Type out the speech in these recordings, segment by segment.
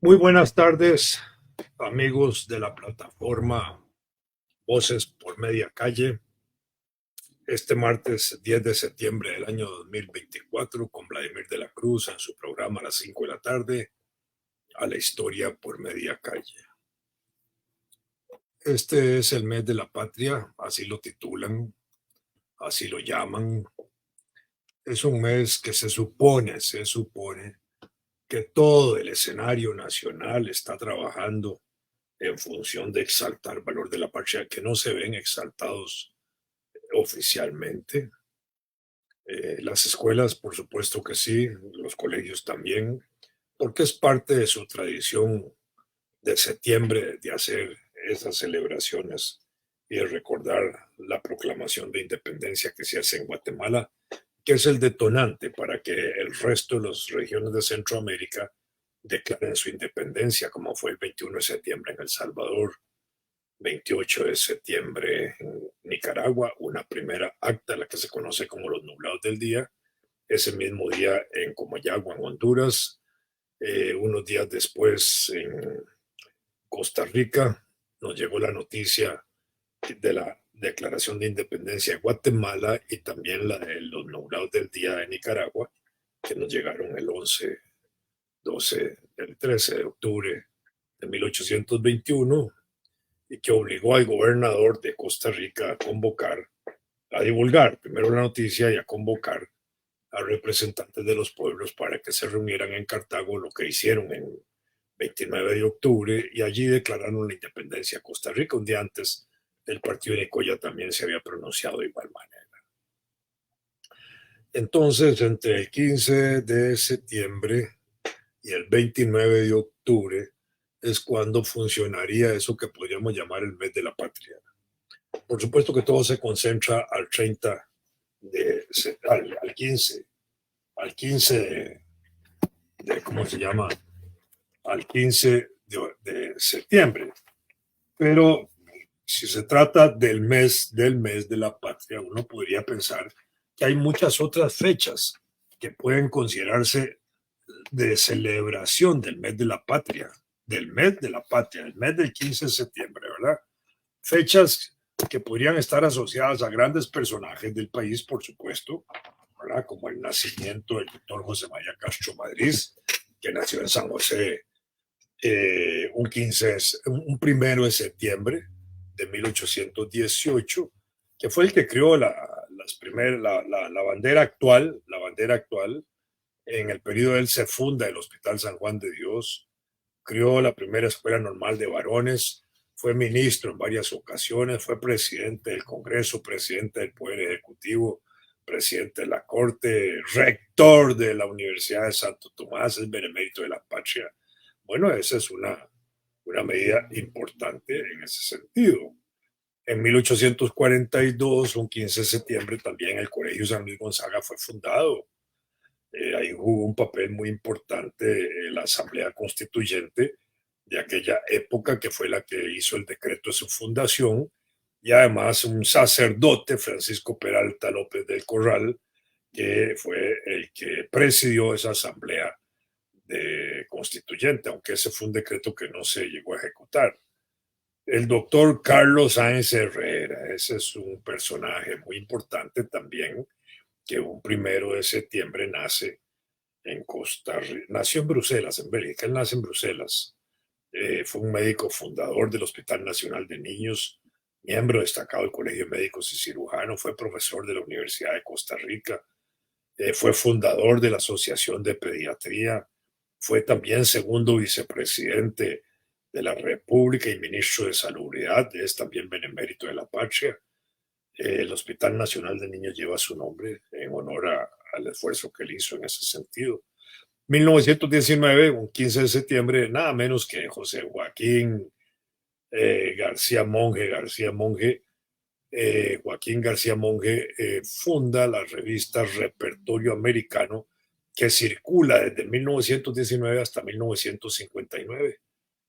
Muy buenas tardes, amigos de la plataforma Voces por Media Calle. Este martes 10 de septiembre del año 2024, con Vladimir de la Cruz en su programa a las 5 de la tarde, a la historia por media calle. Este es el mes de la patria, así lo titulan, así lo llaman. Es un mes que se supone que todo el escenario nacional está trabajando en función de exaltar el valor de la patria que no se ven exaltados oficialmente. Las escuelas, por supuesto que sí, los colegios también, porque es parte de su tradición de septiembre de hacer esas celebraciones y de recordar la proclamación de independencia que se hace en Guatemala, que es el detonante para que el resto de las regiones de Centroamérica declaren su independencia, como fue el 21 de septiembre en El Salvador, 28 de septiembre en Nicaragua, una primera acta, la que se conoce como los nublados del día, ese mismo día en Comayagua, en Honduras, unos días después en Costa Rica nos llegó la noticia de la declaración de independencia de Guatemala y también la de los nublados del día de Nicaragua, que nos llegaron el 11, 12, el 13 de octubre de 1821 y que obligó al gobernador de Costa Rica a convocar, a divulgar primero la noticia y a convocar a representantes de los pueblos para que se reunieran en Cartago, lo que hicieron en 29 de octubre, y allí declararon la independencia de Costa Rica. Un día antes, el partido de Nicoya también se había pronunciado de igual manera. Entonces, entre el 15 de septiembre y el 29 de octubre es cuando funcionaría eso que podríamos llamar el mes de la patria. Por supuesto que todo se concentra al 30 al 15, al 15 ¿cómo se llama? Al 15 de septiembre. Pero si se trata del mes de la patria, uno podría pensar que hay muchas otras fechas que pueden considerarse de celebración del mes de la patria, del mes del 15 de septiembre, ¿verdad? Fechas que podrían estar asociadas a grandes personajes del país, por supuesto, ¿verdad? Como el nacimiento del doctor José María Castro Madrid, que nació en San José un 1 de septiembre de 1818, que fue el que creó la bandera actual. En el periodo él se funda el Hospital San Juan de Dios, creó la primera escuela normal de varones, fue ministro en varias ocasiones, fue presidente del Congreso, presidente del Poder Ejecutivo, presidente de la Corte, rector de la Universidad de Santo Tomás, es benemérito de la patria. Bueno, esa es una medida importante en ese sentido. En 1842, un 15 de septiembre, también el Colegio San Luis Gonzaga fue fundado. Ahí jugó un papel muy importante la Asamblea Constituyente de aquella época, que fue la que hizo el decreto de su fundación, y además un sacerdote, Francisco Peralta López del Corral, que fue el que presidió esa asamblea constituyente, aunque ese fue un decreto que no se llegó a ejecutar. El doctor Carlos Sáenz Herrera, ese es un personaje muy importante también, que un 1 de septiembre nace en Costa Rica, nació en Bruselas, en Bélgica, él nace en Bruselas. Fue un médico fundador del Hospital Nacional de Niños, miembro destacado del Colegio de Médicos y Cirujanos, fue profesor de la Universidad de Costa Rica, fue fundador de la Asociación de Pediatría, fue también segundo vicepresidente de la República y ministro de Salubridad, es también benemérito de la patria. El Hospital Nacional de Niños lleva su nombre en honor al esfuerzo que él hizo en ese sentido. 1919, un 15 de septiembre, nada menos que José Joaquín Joaquín García Monge funda la revista Repertorio Americano, que circula desde 1919 hasta 1959.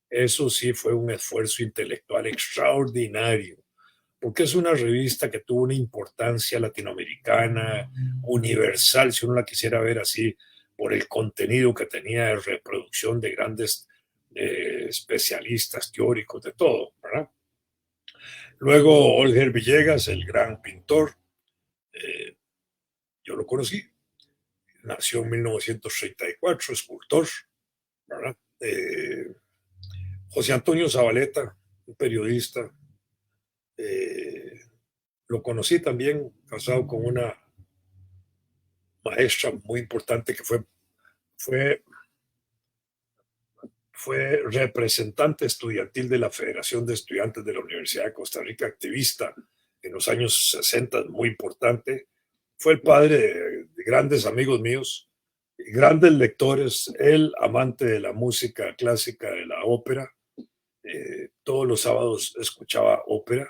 Eso sí fue un esfuerzo intelectual extraordinario, porque es una revista que tuvo una importancia latinoamericana, universal, si uno la quisiera ver así, por el contenido que tenía de reproducción de grandes especialistas, teóricos, de todo, ¿verdad? Luego Olger Villegas, el gran pintor, eh, yo lo conocí, nació en 1934, escultor, ¿verdad? José Antonio Zabaleta, un periodista, eh, lo conocí también, casado con una maestra muy importante que fue, fue representante estudiantil de la Federación de Estudiantes de la Universidad de Costa Rica, activista en los años 60, muy importante. Fue el padre de grandes amigos míos, grandes lectores, él amante de la música clásica, de la ópera. Todos los sábados escuchaba ópera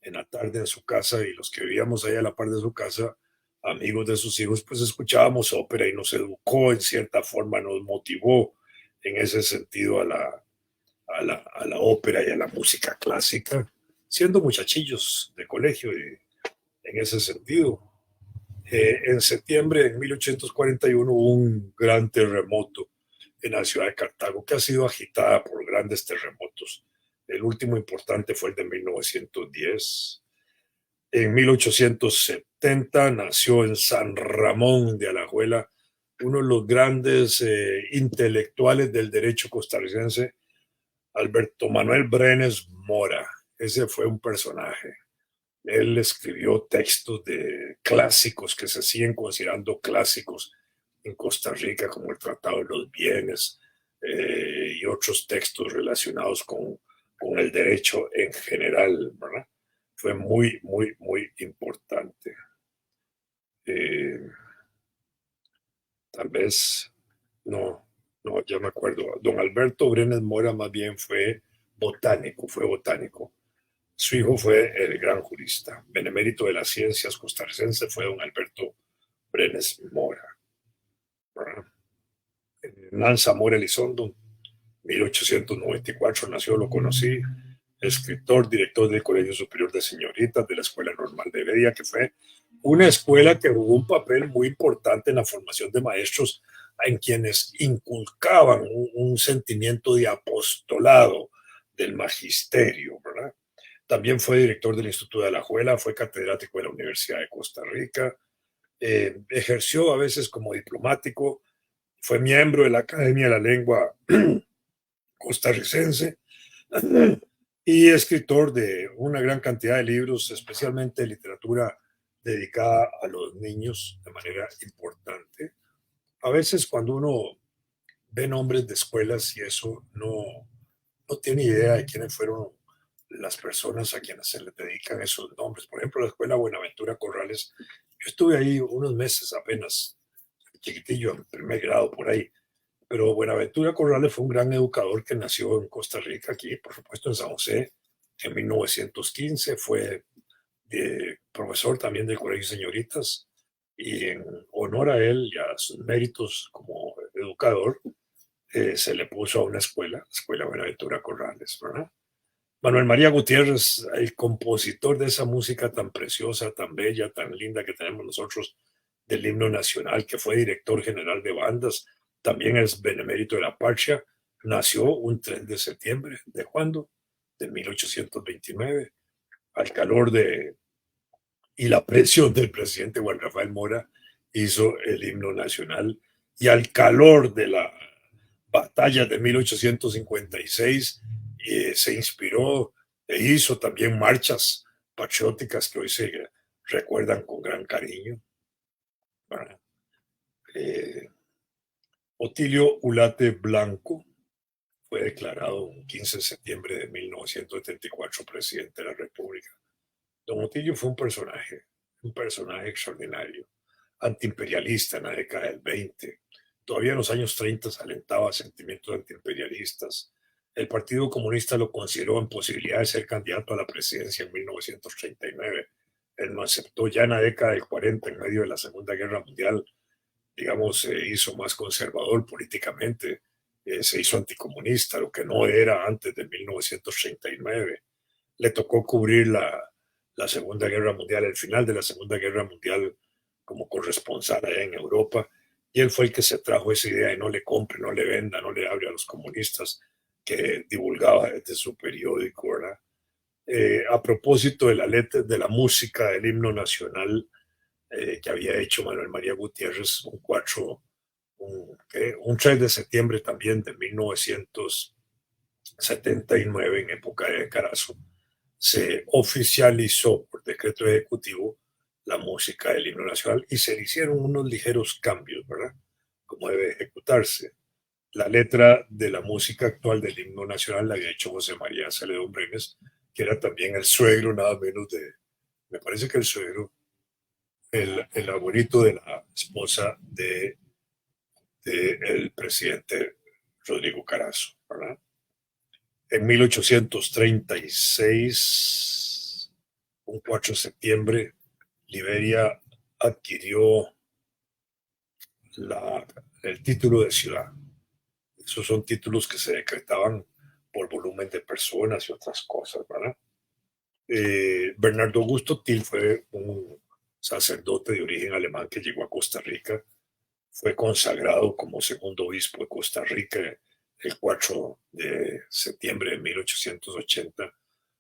en la tarde en su casa, y los que vivíamos allá a la par de su casa, amigos de sus hijos, pues escuchábamos ópera y nos educó en cierta forma, nos motivó en ese sentido a la ópera y a la música clásica, siendo muchachillos de colegio y en ese sentido. En septiembre de 1841 hubo un gran terremoto en la ciudad de Cartago, que ha sido agitada por grandes terremotos. El último importante fue el de 1910. En 1870 nació en San Ramón de Alajuela uno de los grandes intelectuales del derecho costarricense, Alberto Manuel Brenes Mora. Ese fue un personaje. Él escribió textos de clásicos que se siguen considerando clásicos en Costa Rica, como el Tratado de los Bienes, y otros textos relacionados con el derecho en general, ¿verdad? Fue muy, muy, muy importante. Eh, Tal vez, no, no, ya me acuerdo. Don Alberto Brenes Mora más bien fue botánico. Su hijo fue el gran jurista, benemérito de las ciencias costarricense, fue don Alberto Brenes Mora. ¿Verdad? Hernán Zamora Elizondo, 1894 nació, lo conocí, escritor, director del Colegio Superior de Señoritas de la Escuela Normal de Heredia, que fue una escuela que jugó un papel muy importante en la formación de maestros en quienes inculcaban un sentimiento de apostolado del magisterio, ¿verdad? También fue director del Instituto de Alajuela, fue catedrático de la Universidad de Costa Rica, ejerció a veces como diplomático, fue miembro de la Academia de la Lengua costarricense y escritor de una gran cantidad de libros, especialmente literatura dedicada a los niños de manera importante. A veces cuando uno ve nombres de escuelas y eso, no tiene idea de quiénes fueron las personas a quienes se les dedican esos nombres. Por ejemplo, la Escuela Buenaventura Corrales, yo estuve ahí unos meses apenas, chiquitillo, en primer grado por ahí, pero Buenaventura Corrales fue un gran educador que nació en Costa Rica, aquí, por supuesto, en San José, en 1915. Fue profesor también del Colegio Señoritas, y en honor a él y a sus méritos como educador, se le puso a una escuela, Escuela Buenaventura Corrales, ¿verdad? Manuel María Gutiérrez, el compositor de esa música tan preciosa, tan bella, tan linda que tenemos nosotros, del himno nacional, que fue director general de bandas, también es benemérito de la Parcha, nació un 3 de septiembre. ¿De cuándo? De 1829, al calor y la presión del presidente Juan Rafael Mora, hizo el himno nacional, y al calor de la batalla de 1856 se inspiró e hizo también marchas patrióticas que hoy se recuerdan con gran cariño. Eh, Otilio Ulate Blanco fue declarado el 15 de septiembre de 1974 presidente de la República. Don Otilio fue un personaje extraordinario, antiimperialista en la década del 20. Todavía en los años 30 alentaba sentimientos antiimperialistas. El Partido Comunista lo consideró en posibilidad de ser candidato a la presidencia en 1939. Él no aceptó. Ya en la década del 40, en medio de la Segunda Guerra Mundial, digamos, se hizo más conservador políticamente, se hizo anticomunista, lo que no era antes de 1939. Le tocó cubrir la Segunda Guerra Mundial, el final de la Segunda Guerra Mundial, como corresponsal allá en Europa, y él fue el que se trajo esa idea de no le compre, no le venda, no le hable a los comunistas. que divulgaba desde su periódico, ¿verdad? A propósito de la letra, de la música del himno nacional que había hecho Manuel María Gutiérrez un 3 de septiembre también de 1979, en época de Carazo, se oficializó por decreto ejecutivo la música del himno nacional y se le hicieron unos ligeros cambios, ¿verdad? Como debe ejecutarse. La letra de la música actual del himno nacional la había hecho José María Celedón Brenes, que era también el suegro, nada menos me parece que el suegro, el abuelito de la esposa el presidente Rodrigo Carazo, ¿verdad? En 1836, un 4 de septiembre, Liberia adquirió la, el título de ciudad. Esos son títulos que se decretaban por volumen de personas y otras cosas, ¿verdad? Bernardo Augusto Til fue un sacerdote de origen alemán que llegó a Costa Rica. Fue consagrado como segundo obispo de Costa Rica el 4 de septiembre de 1880.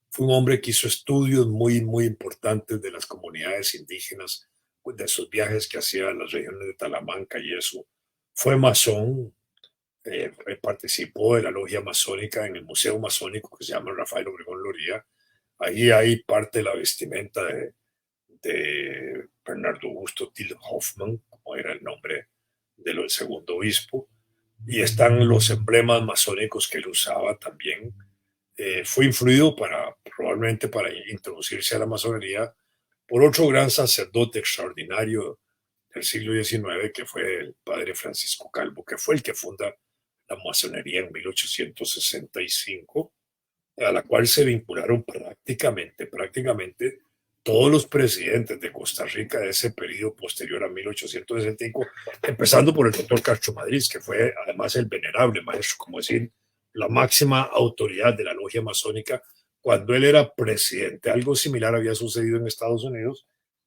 Fue un hombre que hizo estudios muy, muy importantes de las comunidades indígenas, de sus viajes que hacía a las regiones de Talamanca y eso. Fue masón, participó de la logia masónica en el Museo Masónico que se llama Rafael Obregón Loría. Ahí hay parte de la vestimenta de Bernardo Augusto Till Hoffman, como era el nombre del segundo obispo, y están los emblemas masónicos que él usaba también. Fue influido probablemente para introducirse a la masonería por otro gran sacerdote extraordinario del siglo XIX, que fue el padre Francisco Calvo, que fue el que funda la masonería en 1865, a la cual se vincularon prácticamente todos los presidentes de Costa Rica de ese periodo posterior a 1865, empezando por el doctor Castro Madrid, que fue además el venerable maestro, como decir, la máxima autoridad de la logia masónica cuando él era presidente. Algo similar había sucedido en Estados Unidos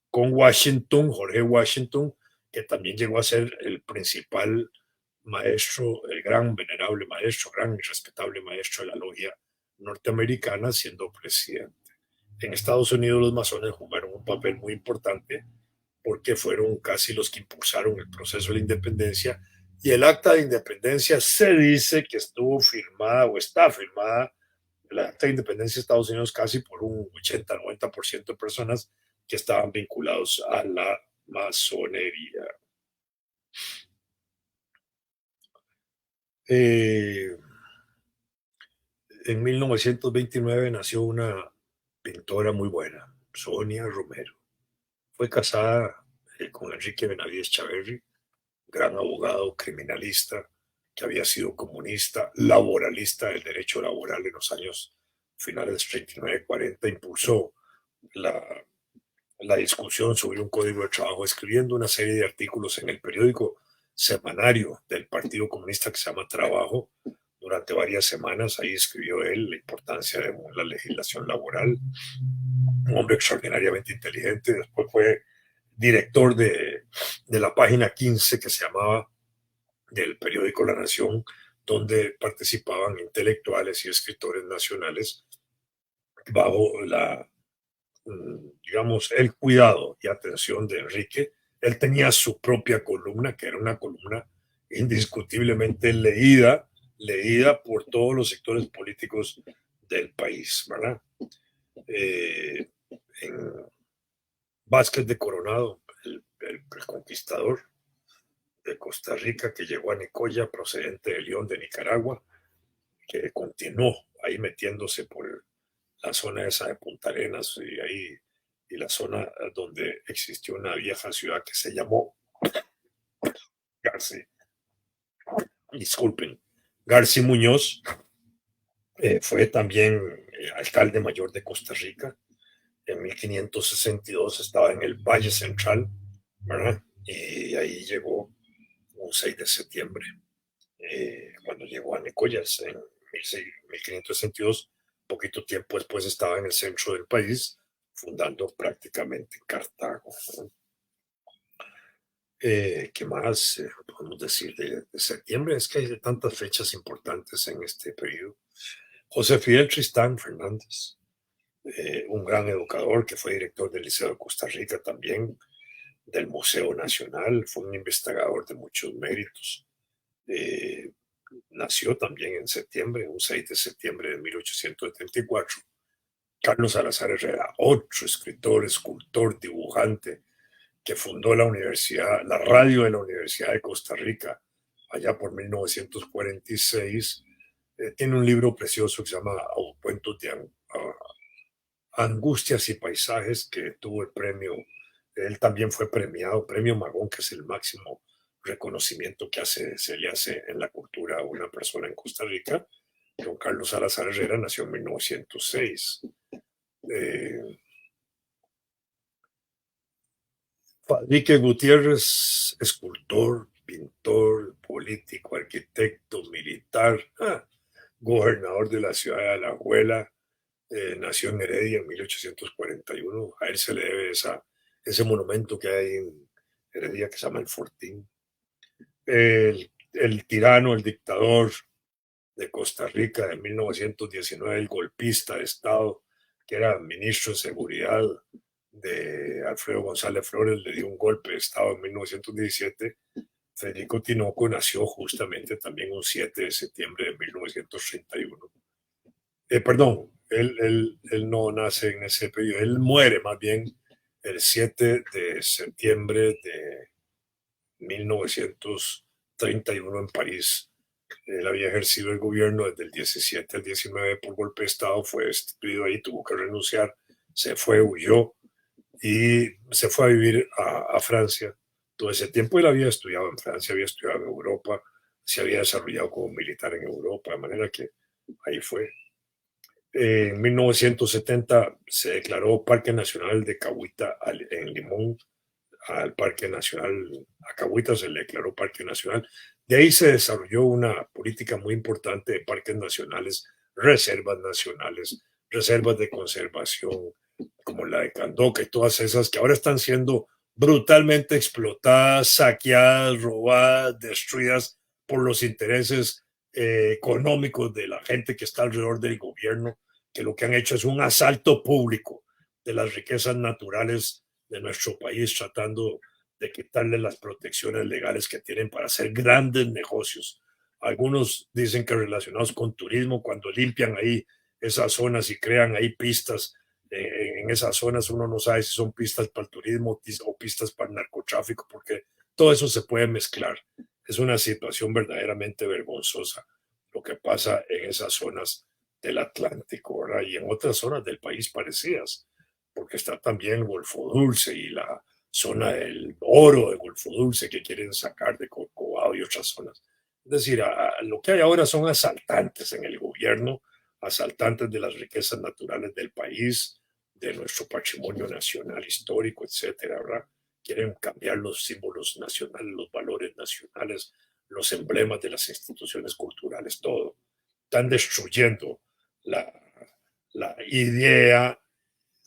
con Washington, Jorge Washington, que también llegó a ser el principal maestro, el gran venerable maestro, gran y respetable maestro de la logia norteamericana, siendo presidente. En Estados Unidos los masones jugaron un papel muy importante porque fueron casi los que impulsaron el proceso de la independencia, y el acta de independencia se dice que estuvo firmada o está firmada, la acta de independencia de Estados Unidos, casi por un 80-90% de personas que estaban vinculados a la masonería. Eh, en 1929 nació una pintora muy buena, Sonia Romero. Fue casada con Enrique Benavides Chaverri, gran abogado criminalista que había sido comunista, laboralista del derecho laboral en los años finales 39-40, impulsó la, la discusión sobre un código de trabajo, escribiendo una serie de artículos en el periódico semanario del Partido Comunista que se llama Trabajo. Durante varias semanas ahí escribió él la importancia de la legislación laboral, un hombre extraordinariamente inteligente. Después fue director de la página 15 que se llamaba, del periódico La Nación, donde participaban intelectuales y escritores nacionales bajo digamos, el cuidado y atención de Enrique. Él tenía su propia columna, que era una columna indiscutiblemente leída por todos los sectores políticos del país, ¿verdad? En Vázquez de Coronado, el conquistador de Costa Rica, que llegó a Nicoya procedente de León de Nicaragua, que continuó ahí metiéndose por la zona esa de Punta Arenas y la zona donde existió una vieja ciudad que se llamó Garci, disculpen, Garci Muñoz. Fue también alcalde mayor de Costa Rica. En 1562 estaba en el Valle Central, ¿verdad? Y ahí llegó un 6 de septiembre, cuando llegó a Nicoyas en 1562. Poquito tiempo después estaba en el centro del país, fundando prácticamente Cartago. ¿Qué más podemos decir de septiembre? Es que hay tantas fechas importantes en este periodo. José Fidel Tristán Fernández, un gran educador que fue director del Liceo de Costa Rica también, del Museo Nacional, fue un investigador de muchos méritos. Eh, Nació también en septiembre, un 6 de septiembre de 1874. Carlos Salazar Herrera, otro escritor, escultor, dibujante, que fundó la universidad, la radio de la Universidad de Costa Rica, allá por 1946. Tiene un libro precioso que se llama Cuentos de Angustias y Paisajes, que tuvo el premio. Él también fue premiado, Premio Magón, que es el máximo reconocimiento que se le hace en la cultura a una persona en Costa Rica. Don Carlos Salazar Herrera nació en 1906. Eh, Fadrique Gutiérrez, escultor, pintor, político, arquitecto, militar, gobernador de la ciudad de Alajuela, nació en Heredia en 1841. A él se le debe ese monumento que hay en Heredia que se llama el Fortín. El tirano, el dictador de Costa Rica de 1919, el golpista de Estado, que era ministro de Seguridad de Alfredo González Flores, le dio un golpe de Estado en 1917. Federico Tinoco nació justamente también un 7 de septiembre de 1931. Perdón, él no nace en ese periodo, él muere más bien el 7 de septiembre de 1931 en París. Él había ejercido el gobierno desde el 17 al 19 por golpe de Estado, fue destituido ahí, tuvo que renunciar, se fue, huyó y se fue a vivir a Francia. Todo ese tiempo él había estudiado en Francia, había estudiado en Europa, se había desarrollado como militar en Europa, de manera que ahí fue. En 1970 se declaró Parque Nacional de Cahuita en Limón. Al Parque Nacional, a Cahuita se le declaró Parque Nacional. De ahí se desarrolló una política muy importante de parques nacionales, reservas de conservación, como la de Candoca y todas esas que ahora están siendo brutalmente explotadas, saqueadas, robadas, destruidas por los intereses económicos de la gente que está alrededor del gobierno, que lo que han hecho es un asalto público de las riquezas naturales de nuestro país, tratando de quitarle las protecciones legales que tienen para hacer grandes negocios. Algunos dicen que relacionados con turismo, cuando limpian ahí esas zonas y crean ahí pistas, en esas zonas uno no sabe si son pistas para el turismo o pistas para el narcotráfico, porque todo eso se puede mezclar. Es una situación verdaderamente vergonzosa lo que pasa en esas zonas del Atlántico, ¿verdad? Y en otras zonas del país parecidas, porque está también el Golfo Dulce y la zona del oro de Golfo Dulce que quieren sacar de Corcovado y otras zonas. Es decir, lo que hay ahora son asaltantes en el gobierno, asaltantes de las riquezas naturales del país, de nuestro patrimonio nacional histórico, etcétera, ¿verdad? Quieren cambiar los símbolos nacionales, los valores nacionales, los emblemas de las instituciones culturales, todo. Están destruyendo la, la idea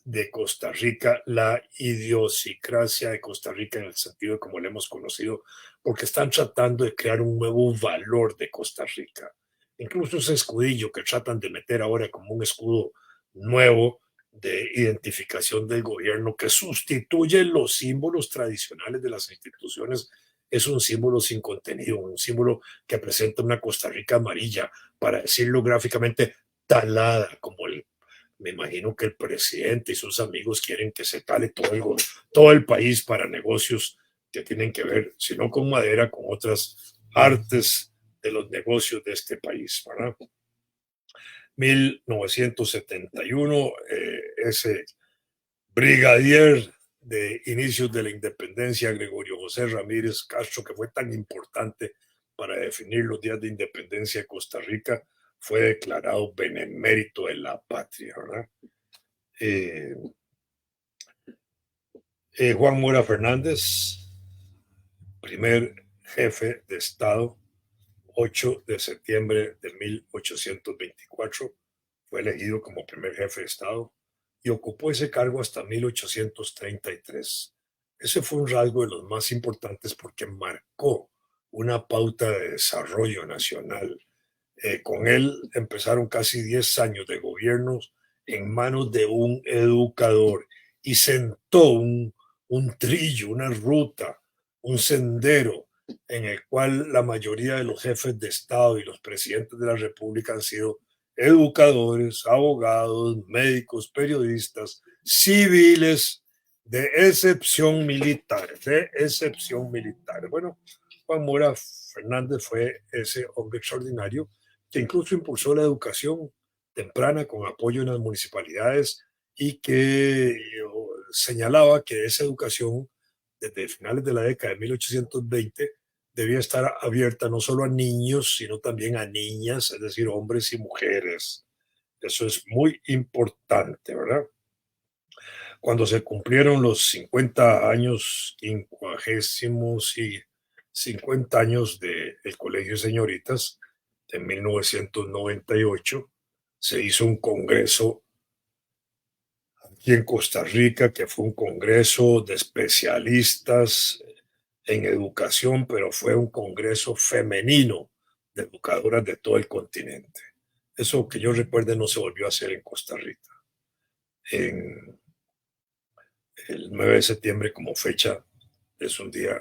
de Costa Rica, la idiosincrasia de Costa Rica en el sentido de como le hemos conocido, porque están tratando de crear un nuevo valor de Costa Rica. Incluso ese escudillo que tratan de meter ahora como un escudo nuevo de identificación del gobierno que sustituye los símbolos tradicionales de las instituciones, es un símbolo sin contenido, un símbolo que presenta una Costa Rica amarilla, para decirlo gráficamente, talada, como me imagino que el presidente y sus amigos quieren que se tale todo el país para negocios que tienen que ver, si no con madera, con otras artes de los negocios de este país, ¿verdad? 1971, ese brigadier de inicios de la independencia, Gregorio José Ramírez Castro, que fue tan importante para definir los días de independencia de Costa Rica, fue declarado benemérito de la patria, ¿verdad? Eh, Juan Mora Fernández, primer jefe de Estado, 8 de septiembre de 1824, fue elegido como primer jefe de Estado y ocupó ese cargo hasta 1833. Ese fue un rasgo de los más importantes porque marcó una pauta de desarrollo nacional. Con él empezaron casi 10 años de gobiernos en manos de un educador y sentó un trillo, una ruta, un sendero en el cual la mayoría de los jefes de Estado y los presidentes de la República han sido educadores, abogados, médicos, periodistas, civiles, de excepción militar, de excepción militar. Bueno, Juan Mora Fernández fue ese hombre extraordinario que incluso impulsó la educación temprana con apoyo en las municipalidades y que señalaba que esa educación desde finales de la década de 1820 debía estar abierta no solo a niños, sino también a niñas, es decir, hombres y mujeres. Eso es muy importante, ¿verdad? Cuando se cumplieron los 50 años, quincuagésimos y 50 años del Colegio de Señoritas, en 1998, se hizo un congreso aquí en Costa Rica, que fue un congreso de especialistas en educación, pero fue un congreso femenino de educadoras de todo el continente. Eso que yo recuerde no se volvió a hacer en Costa Rica. En el 9 de septiembre como fecha es un día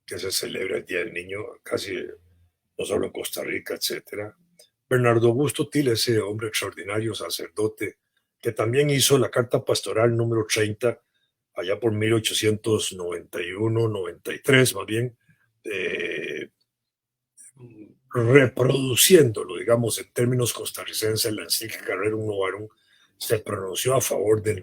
que se celebra el Día del Niño, casi no solo en Costa Rica, etcétera. Bernardo Augusto Til, ese hombre extraordinario, sacerdote, que también hizo la Carta Pastoral número 30, allá por 1891-93, más bien, eh, reproduciéndolo, digamos, en términos costarricenses, la encíclica Rerum Novarum se pronunció a favor de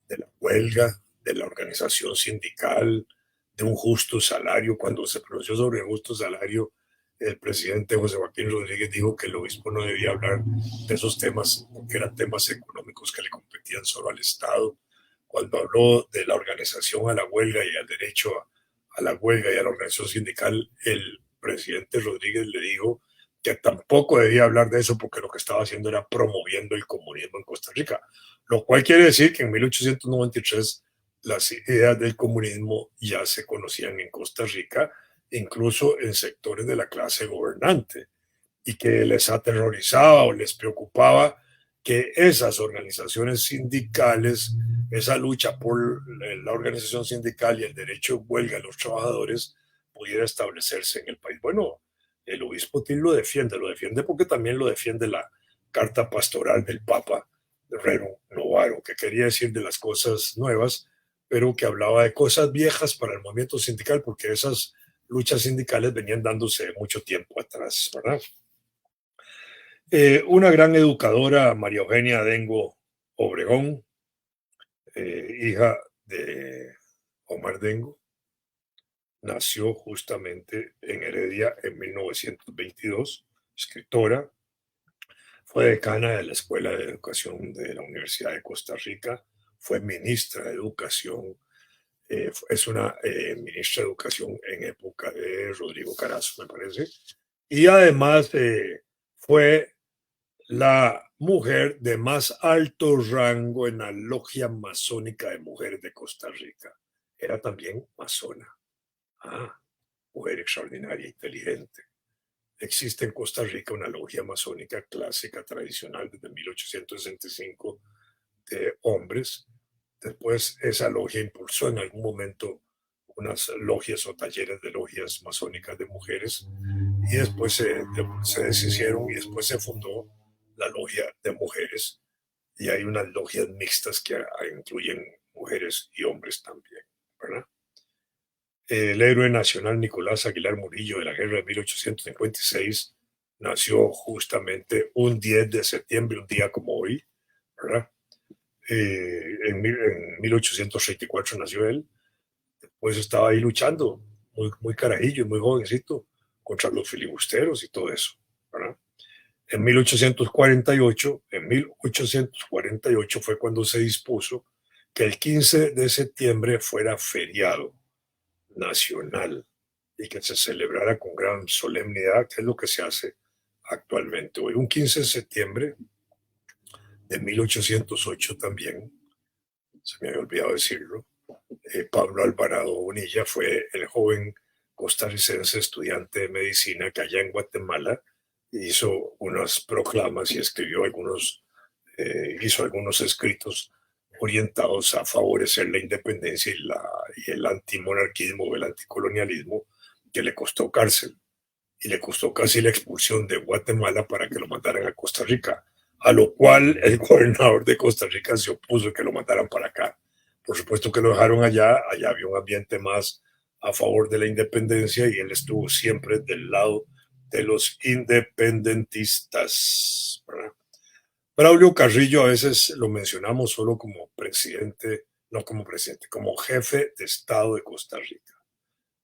la huelga, de la organización sindical, de un justo salario. Cuando se pronunció sobre el justo salario, el presidente José Joaquín Rodríguez dijo que el obispo no debía hablar de esos temas porque eran temas económicos que le competían solo al Estado. Cuando habló de la organización a la huelga y al derecho a la huelga y a la organización sindical, el presidente Rodríguez le dijo que tampoco debía hablar de eso porque lo que estaba haciendo era promoviendo el comunismo en Costa Rica, lo cual quiere decir que en 1893 las ideas del comunismo ya se conocían en Costa Rica, incluso en sectores de la clase gobernante, y que les aterrorizaba o les preocupaba que esas organizaciones sindicales, esa lucha por la organización sindical y el derecho de huelga de los trabajadores pudiera establecerse en el país. Bueno, el obispo Til lo defiende porque también lo defiende la carta pastoral del Papa Rerum Novarum, que quería decir de las cosas nuevas, pero que hablaba de cosas viejas para el movimiento sindical, porque esas luchas sindicales venían dándose mucho tiempo atrás, ¿verdad? Una gran educadora, María Eugenia Dengo Obregón, hija de Omar Dengo, nació justamente en Heredia en 1922, escritora, fue decana de la Escuela de Educación de la Universidad de Costa Rica, fue ministra de Educación, es una ministra de Educación en época de Rodrigo Carazo, me parece, y además fue la mujer de más alto rango en la logia masónica de mujeres de Costa Rica. Era también masona. Ah, mujer extraordinaria, inteligente. Existe en Costa Rica una logia masónica clásica, tradicional, desde 1865, de hombres. Después esa logia impulsó en algún momento unas logias o talleres de logias masónicas de mujeres y después se deshicieron y después se fundó la logia de mujeres y hay unas logias mixtas que incluyen mujeres y hombres también, ¿verdad? El héroe nacional Nicolás Aguilar Murillo de la guerra de 1856 nació justamente un 10 de septiembre, un día como hoy, ¿verdad? En 1834 nació él, pues estaba ahí luchando, muy carajillo, muy jovencito, contra los filibusteros y todo eso, ¿verdad? En 1848 fue cuando se dispuso que el 15 de septiembre fuera feriado nacional y que se celebrara con gran solemnidad, que es lo que se hace actualmente. Hoy, un 15 de septiembre de 1808 también, se me había olvidado decirlo, Pablo Alvarado Bonilla fue el joven costarricense estudiante de medicina que allá en Guatemala hizo unas proclamas y hizo algunos escritos orientados a favorecer la independencia y el antimonarquismo o el anticolonialismo, que le costó cárcel y le costó casi la expulsión de Guatemala para que lo mandaran a Costa Rica, a lo cual el gobernador de Costa Rica se opuso que lo mandaran para acá. Por supuesto que lo dejaron allá había un ambiente más a favor de la independencia y él estuvo siempre del lado de los independentistas, ¿verdad? Braulio Carrillo a veces lo mencionamos solo como presidente, no como presidente, como jefe de Estado de Costa Rica.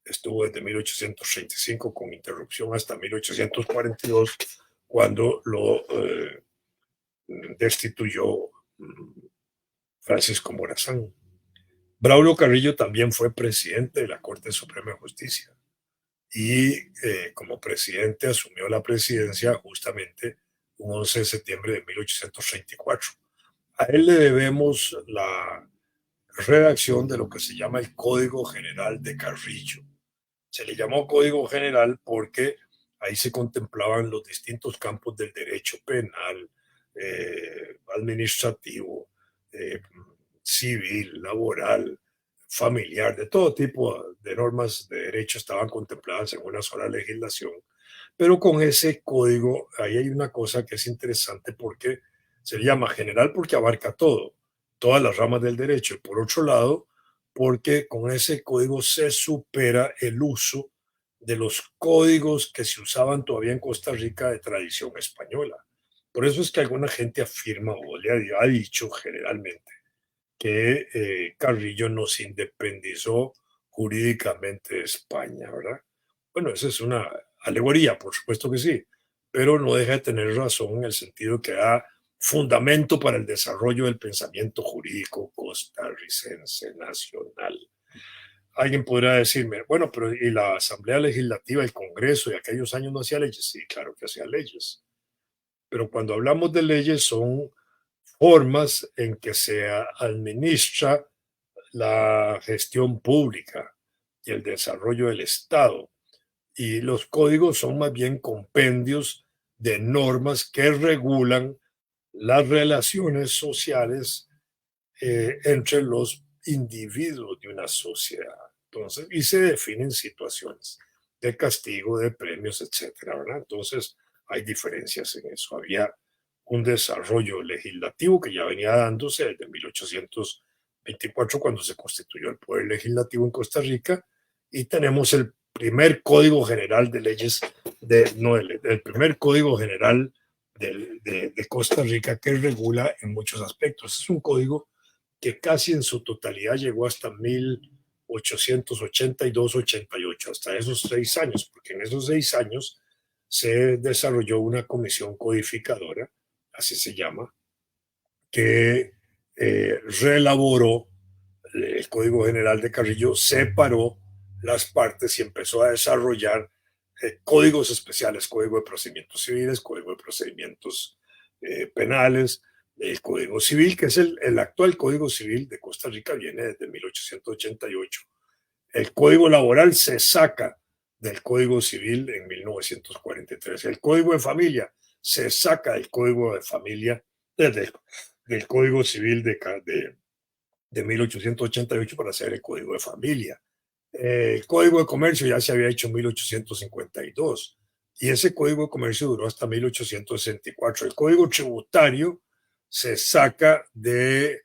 Estuvo desde 1835 con interrupción hasta 1842, cuando lo destituyó Francisco Morazán. Braulio Carrillo también fue presidente de la Corte Suprema de Justicia y como presidente asumió la presidencia justamente un 11 de septiembre de 1834. A él le debemos la redacción de lo que se llama el Código General de Carrillo. Se le llamó Código General porque ahí se contemplaban los distintos campos del derecho penal, administrativo, eh, civil, laboral, familiar, de todo tipo de normas de derecho estaban contempladas en una sola legislación. Pero con ese código, ahí hay una cosa que es interesante porque se llama general porque abarca todo, todas las ramas del derecho. Y por otro lado, porque con ese código se supera el uso de los códigos que se usaban todavía en Costa Rica de tradición española. Por eso es que alguna gente afirma o ha dicho generalmente que Carrillo nos independizó jurídicamente de España, ¿verdad? Bueno, esa es una alegoría, por supuesto que sí, pero no deja de tener razón en el sentido que da fundamento para el desarrollo del pensamiento jurídico costarricense nacional. Alguien podrá decirme, bueno, pero ¿y la Asamblea Legislativa, el Congreso de aquellos años no hacía leyes? Sí, claro que hacía leyes, pero cuando hablamos de leyes son formas en que se administra la gestión pública y el desarrollo del Estado. Y los códigos son más bien compendios de normas que regulan las relaciones sociales entre los individuos de una sociedad. Entonces, y se definen situaciones de castigo, de premios, etcétera, ¿verdad? Entonces, hay diferencias en eso. Había un desarrollo legislativo que ya venía dándose desde 1824, cuando se constituyó el Poder Legislativo en Costa Rica, y tenemos el primer Código General de Leyes, no, el primer Código General de Costa Rica que regula en muchos aspectos. Es un código que casi en su totalidad llegó hasta 1882-88, hasta esos 6 años, porque en esos 6 años se desarrolló una comisión codificadora, así se llama, que reelaboró el Código General de Carrillo, separó las partes y empezó a desarrollar códigos especiales, Código de Procedimientos Civiles, Código de Procedimientos Penales, el Código Civil, que es el actual Código Civil de Costa Rica, viene desde 1888. El Código Laboral se saca del Código Civil en 1943. El Código de Familia se saca del Código de Familia, desde del Código Civil de 1888 para hacer el Código de Familia. El Código de Comercio ya se había hecho en 1852 y ese Código de Comercio duró hasta 1864. El Código Tributario se saca del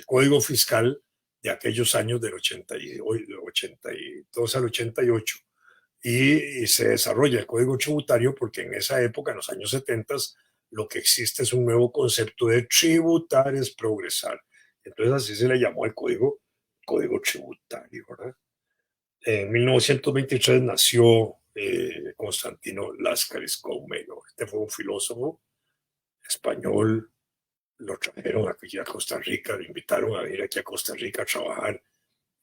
Código Fiscal de aquellos años del 82 al 88 y se desarrolla el Código Tributario porque en esa época, en los años 70, lo que existe es un nuevo concepto de tributar es progresar. Entonces así se le llamó al código tributario, ¿verdad? En 1923 nació Constantino Láscaris Comelo. Este fue un filósofo español, lo trajeron aquí a Costa Rica, lo invitaron a venir aquí a Costa Rica a trabajar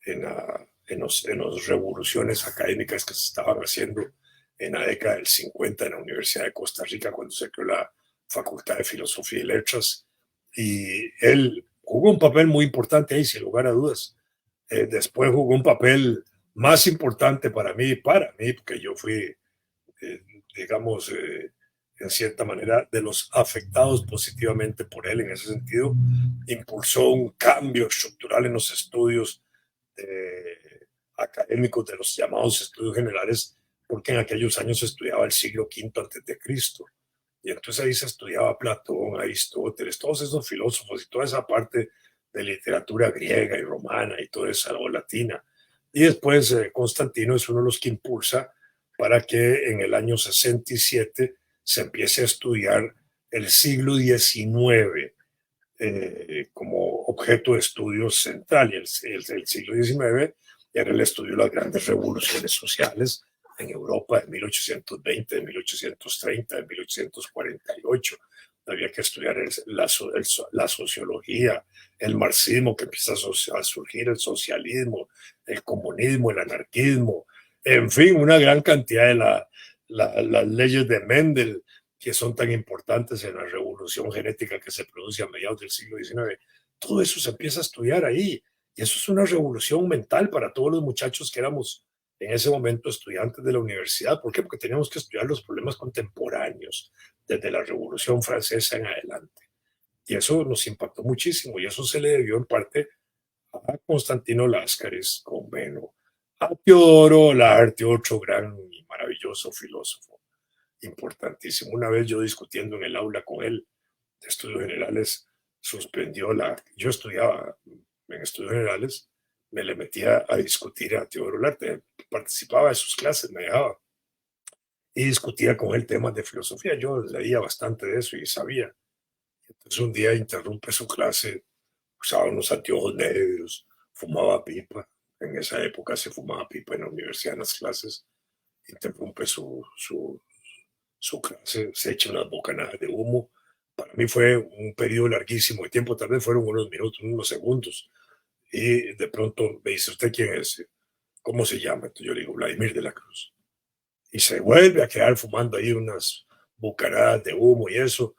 en las revoluciones académicas que se estaban haciendo en la década del 50 en la Universidad de Costa Rica, cuando se creó la Facultad de Filosofía y Letras. Y él, jugó un papel muy importante ahí, sin lugar a dudas. Después jugó un papel más importante para mí, porque yo fui, eh, digamos, en cierta manera, de los afectados positivamente por él en ese sentido. Impulsó un cambio estructural en los estudios académicos de los llamados estudios generales, porque en aquellos años se estudiaba el siglo V antes de Cristo. Y entonces ahí se estudiaba Platón, Aristóteles, todos esos filósofos y toda esa parte de literatura griega y romana y toda esa o latina. Y después Constantino es uno de los que impulsa para que en el año 67 se empiece a estudiar el siglo XIX como objeto de estudio central. Y el siglo XIX era el estudio de las grandes revoluciones sociales en Europa de 1820, de 1830, de 1848. Había que estudiar la sociología, el marxismo que empieza a surgir, el socialismo, el comunismo, el anarquismo, en fin, una gran cantidad de las leyes de Mendel, que son tan importantes en la revolución genética que se produce a mediados del siglo XIX. Todo eso se empieza a estudiar ahí. Y eso es una revolución mental para todos los muchachos que éramos en ese momento estudiantes de la universidad. ¿Por qué? Porque teníamos que estudiar los problemas contemporáneos desde la Revolución Francesa en adelante. Y eso nos impactó muchísimo y eso se le debió en parte a Constantino Láscaris Comneno, a Teodoro Olarte, otro gran y maravilloso filósofo, importantísimo. Una vez yo discutiendo en el aula con él de estudios generales, suspendió yo estudiaba en estudios generales, me le metía a discutir a Teodoro Olarte, participaba de sus clases, me dejaba y discutía con él temas de filosofía. Yo leía bastante de eso y sabía. Entonces un día interrumpe su clase, usaba unos anteojos negros, fumaba pipa. En esa época se fumaba pipa en la universidad en las clases. Interrumpe su clase, se echa unas bocanadas de humo. Para mí fue un periodo larguísimo de tiempo, tal vez fueron unos minutos, unos segundos. Y de pronto me dice, ¿usted quién es? ¿Cómo se llama? Entonces yo le digo, Vladimir de la Cruz. Y se vuelve a quedar fumando ahí unas bucaradas de humo y eso,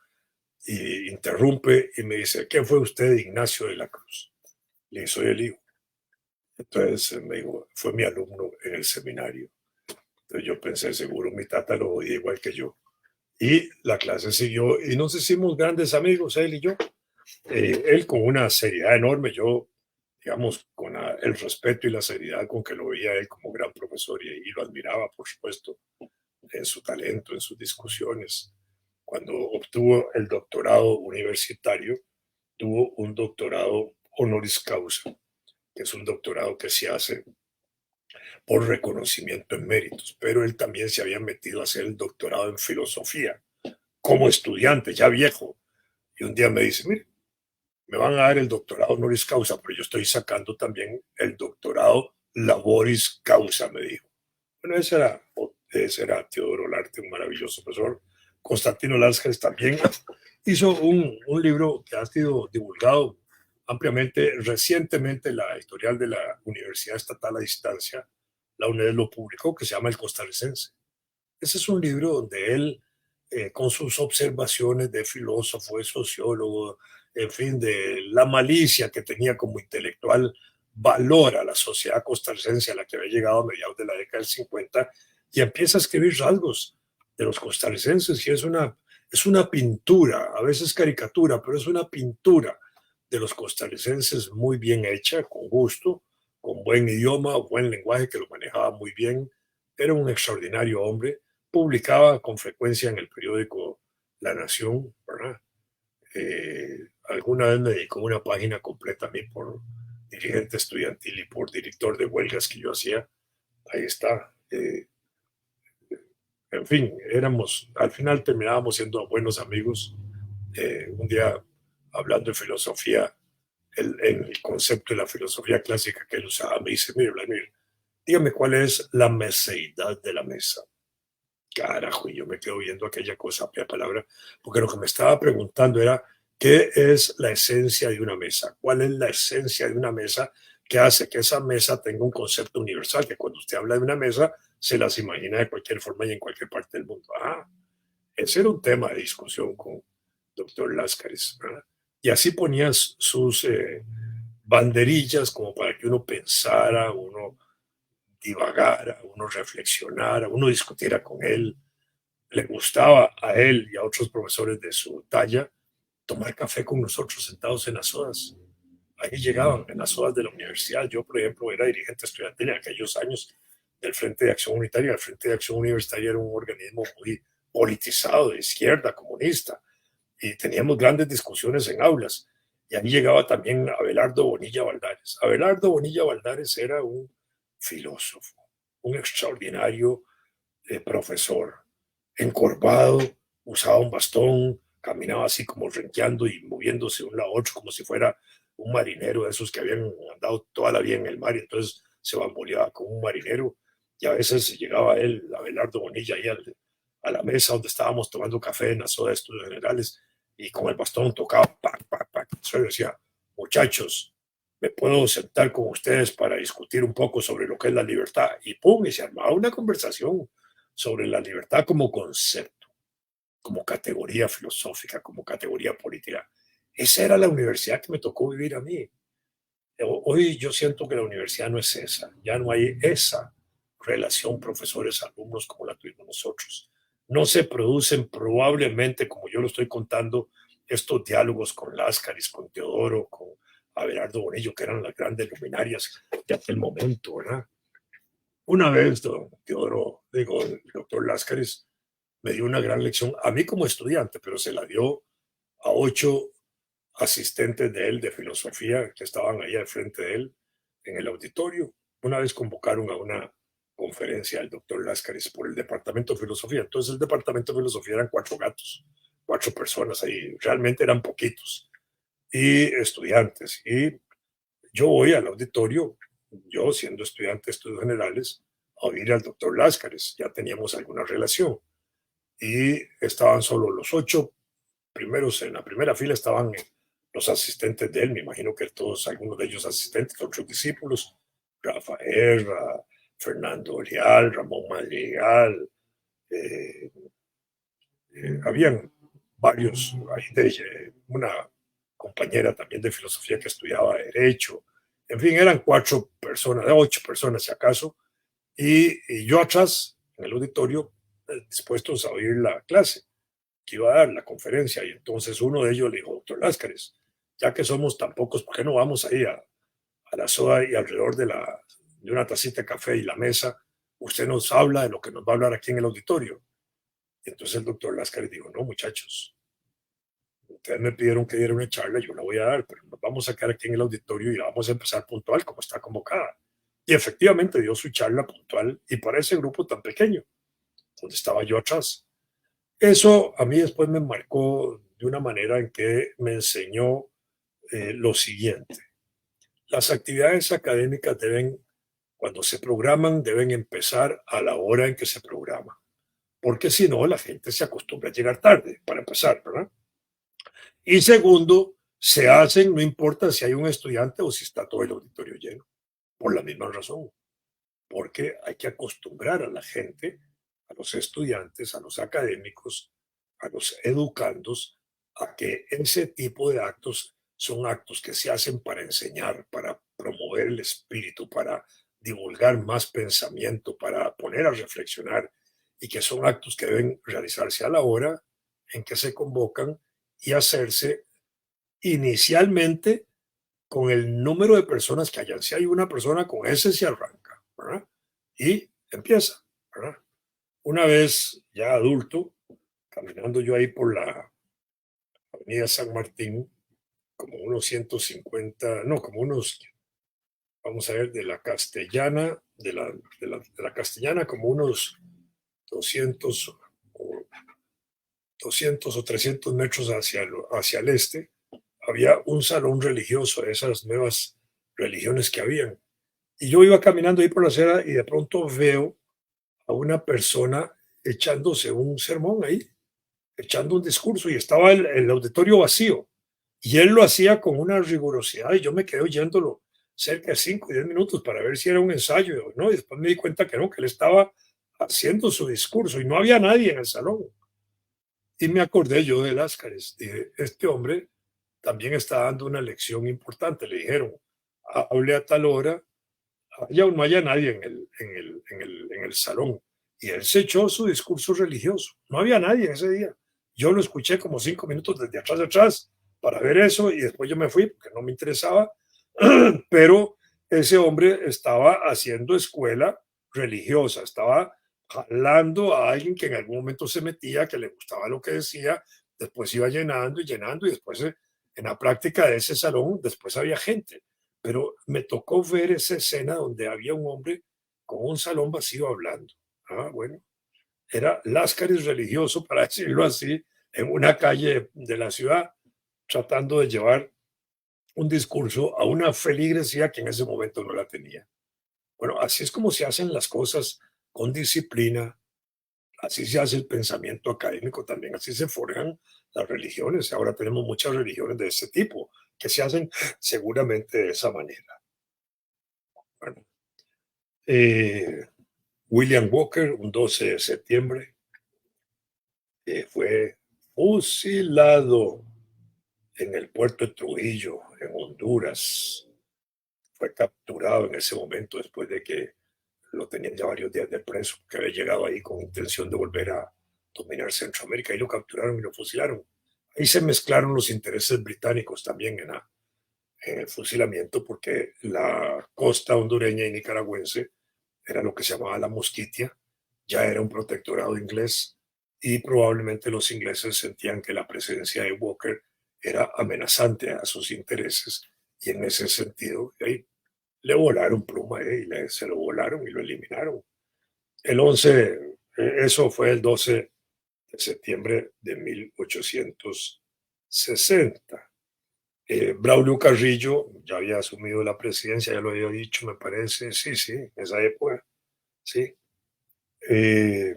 y interrumpe y me dice, ¿quién fue usted, Ignacio de la Cruz? Le dije, soy el hijo. Entonces me dijo, fue mi alumno en el seminario. Entonces yo pensé, seguro mi tata lo oía igual que yo. Y la clase siguió y nos hicimos grandes amigos, él y yo. Él con una seriedad enorme, yo, digamos, con el respeto y la seriedad con que lo veía él como gran profesor y lo admiraba, por supuesto, en su talento, en sus discusiones. Cuando obtuvo el doctorado universitario, tuvo un doctorado honoris causa, que es un doctorado que se hace por reconocimiento en méritos, pero él también se había metido a hacer el doctorado en filosofía como estudiante, ya viejo. Y un día me dice, mire, me van a dar el doctorado honoris causa, pero yo estoy sacando también el doctorado laboris causa, me dijo. Bueno, ese era Teodoro Olarte, un maravilloso profesor. Constantino Láscaris también hizo un libro que ha sido divulgado ampliamente. Recientemente la editorial de la Universidad Estatal a Distancia, la UNED, lo publicó, que se llama El Costarricense. Ese es un libro donde él, con sus observaciones de filósofo, de sociólogo, en fin, de la malicia que tenía como intelectual, valora la sociedad costarricense a la que había llegado a mediados de la década del 50 y empieza a escribir rasgos de los costarricenses y es una pintura, a veces caricatura, pero es una pintura de los costarricenses muy bien hecha, con gusto, con buen idioma, buen lenguaje que lo manejaba muy bien. Era un extraordinario hombre, publicaba con frecuencia en el periódico La Nación, ¿verdad? Alguna vez me dedicó una página completa a mí por dirigente estudiantil y por director de huelgas que yo hacía. Ahí está. En fin, al final terminábamos siendo buenos amigos. Un día, hablando de filosofía, en el concepto de la filosofía clásica que él usaba, me dice, mire, Vladimir, dígame cuál es la meseidad de la mesa. Carajo, y yo me quedo viendo aquella cosa, aquella palabra, porque lo que me estaba preguntando era, ¿qué es la esencia de una mesa? ¿Cuál es la esencia de una mesa que hace que esa mesa tenga un concepto universal? Que cuando usted habla de una mesa, se las imagina de cualquier forma y en cualquier parte del mundo. Ese era un tema de discusión con doctor Láscaris, ¿verdad? y así ponías sus banderillas como para que uno pensara, uno divagara, uno reflexionara, uno discutiera con él. Le gustaba a él y a otros profesores de su talla tomar café con nosotros sentados en las sodas. Ahí llegaban en las sodas de la universidad. Yo, por ejemplo, era dirigente estudiantil en aquellos años del Frente de Acción Unitaria. El Frente de Acción Universitaria era un organismo muy politizado, de izquierda, comunista, y teníamos grandes discusiones en aulas. Y ahí llegaba también Abelardo Bonilla Valdares. Abelardo Bonilla Valdares era un filósofo, un extraordinario profesor, encorvado, usaba un bastón, caminaba así como renqueando y moviéndose de un lado a otro como si fuera un marinero de esos que habían andado toda la vida en el mar y entonces se bamboleaba como un marinero. Y a veces llegaba él, Abelardo Bonilla, ahí a la mesa donde estábamos tomando café en la soda de estudios generales y con el bastón tocaba, pac, pac, pac. Entonces decía, muchachos, me puedo sentar con ustedes para discutir un poco sobre lo que es la libertad. Y pum, y se armaba una conversación sobre la libertad como concepto, como categoría filosófica, como categoría política. Esa era la universidad que me tocó vivir a mí. Hoy yo siento que la universidad no es esa, ya no hay esa relación profesores-alumnos como la tuvimos nosotros. No se producen probablemente, como yo lo estoy contando, estos diálogos con Láscaris, con Teodoro, con Abelardo Bonillo, que eran las grandes luminarias de aquel momento, ¿verdad? Una vez, don Teodoro, digo, el doctor Láscaris me dio una gran lección, a mí como estudiante, pero se la dio a 8 asistentes de él de filosofía que estaban ahí al frente de él en el auditorio. Una vez convocaron a una conferencia al doctor Láscaris por el departamento de filosofía. Entonces el departamento de filosofía eran 4 gatos, 4 personas ahí, realmente eran poquitos, y estudiantes. Y yo voy al auditorio, yo siendo estudiante de estudios generales, a oír al doctor Láscaris, ya teníamos alguna relación. Y estaban solo los 8 primeros, en la primera fila estaban los asistentes de él, me imagino que todos, algunos de ellos asistentes, otros discípulos, Rafael, Fernando Leal, Ramón Madrigal, eh, habían varios, ahí una compañera también de filosofía que estudiaba Derecho, en fin, eran 4 personas, 8 personas si acaso, y yo atrás, en el auditorio, dispuestos a oír la clase que iba a dar, la conferencia, y entonces uno de ellos le dijo, doctor Láscares, ya que somos tan pocos, ¿por qué no vamos ahí a la soda y alrededor de una tacita de café y la mesa, usted nos habla de lo que nos va a hablar aquí en el auditorio? Y entonces el doctor Láscares dijo, no, muchachos, ustedes me pidieron que diera una charla, yo la voy a dar, pero nos vamos a quedar aquí en el auditorio y la vamos a empezar puntual como está convocada. Y efectivamente dio su charla puntual y para ese grupo tan pequeño, donde estaba yo atrás. Eso a mí después me marcó de una manera en que me enseñó lo siguiente. Las actividades académicas deben, cuando se programan, deben empezar a la hora en que se programa, porque si no, la gente se acostumbra a llegar tarde, para empezar, ¿verdad? Y segundo, se hacen, no importa si hay un estudiante o si está todo el auditorio lleno, por la misma razón, porque hay que acostumbrar a la gente, a los estudiantes, a los académicos, a los educandos, a que ese tipo de actos son actos que se hacen para enseñar, para promover el espíritu, para divulgar más pensamiento, para poner a reflexionar, y que son actos que deben realizarse a la hora en que se convocan y hacerse inicialmente con el número de personas que hayan. Si hay una persona, con ese se arranca, ¿verdad? Y empieza, ¿verdad? Una vez ya adulto, caminando yo ahí por la avenida San Martín, como unos 150, no, como unos, vamos a ver, de la Castellana, de la Castellana, como unos 200 o 200 o 300 metros hacia el este, había un salón religioso de esas nuevas religiones que habían. Y yo iba caminando ahí por la acera y de pronto veo a una persona echándose un sermón ahí, echando un discurso, y estaba el auditorio vacío. Y él lo hacía con una rigurosidad y yo me quedé oyéndolo cerca de 5 o 10 minutos para ver si era un ensayo, ¿no? Y después me di cuenta que no, que él estaba haciendo su discurso y no había nadie en el salón. Y me acordé yo de Láscares. Dije, este hombre también está dando una lección importante. Le dijeron, hable a tal hora, ya no haya nadie en el salón. Y él se echó su discurso religioso. No había nadie ese día. Yo lo escuché como 5 minutos desde atrás para ver eso y después yo me fui porque no me interesaba. Pero ese hombre estaba haciendo escuela religiosa, estaba jalando a alguien que en algún momento se metía, que le gustaba lo que decía, después iba llenando y llenando y después en la práctica de ese salón, después había gente, pero me tocó ver esa escena donde había un hombre con un salón vacío hablando. Ah, bueno, era Láscaris religioso, para decirlo así, en una calle de la ciudad, tratando de llevar un discurso a una feligresía que en ese momento no la tenía. Bueno, así es como se hacen las cosas con disciplina, así se hace el pensamiento académico también, así se forjan las religiones. Ahora tenemos muchas religiones de este tipo que se hacen seguramente de esa manera. Bueno, eh, William Walker, un 12 de septiembre, fue fusilado en el puerto de Trujillo, en Honduras. Fue capturado en ese momento después de que lo tenían ya varios días de preso, que había llegado ahí con intención de volver a dominar Centroamérica y lo capturaron y lo fusilaron. Ahí se mezclaron los intereses británicos también en el fusilamiento, porque la costa hondureña y nicaragüense era lo que se llamaba la Mosquitia, ya era un protectorado inglés y probablemente los ingleses sentían que la presencia de Walker era amenazante a sus intereses y en ese sentido ahí le volaron pluma se lo volaron y lo eliminaron. El 11, eso fue el 12 de septiembre de 1860. Braulio Carrillo ya había asumido la presidencia, ya lo había dicho, me parece, sí, sí, en esa época, sí. Eh,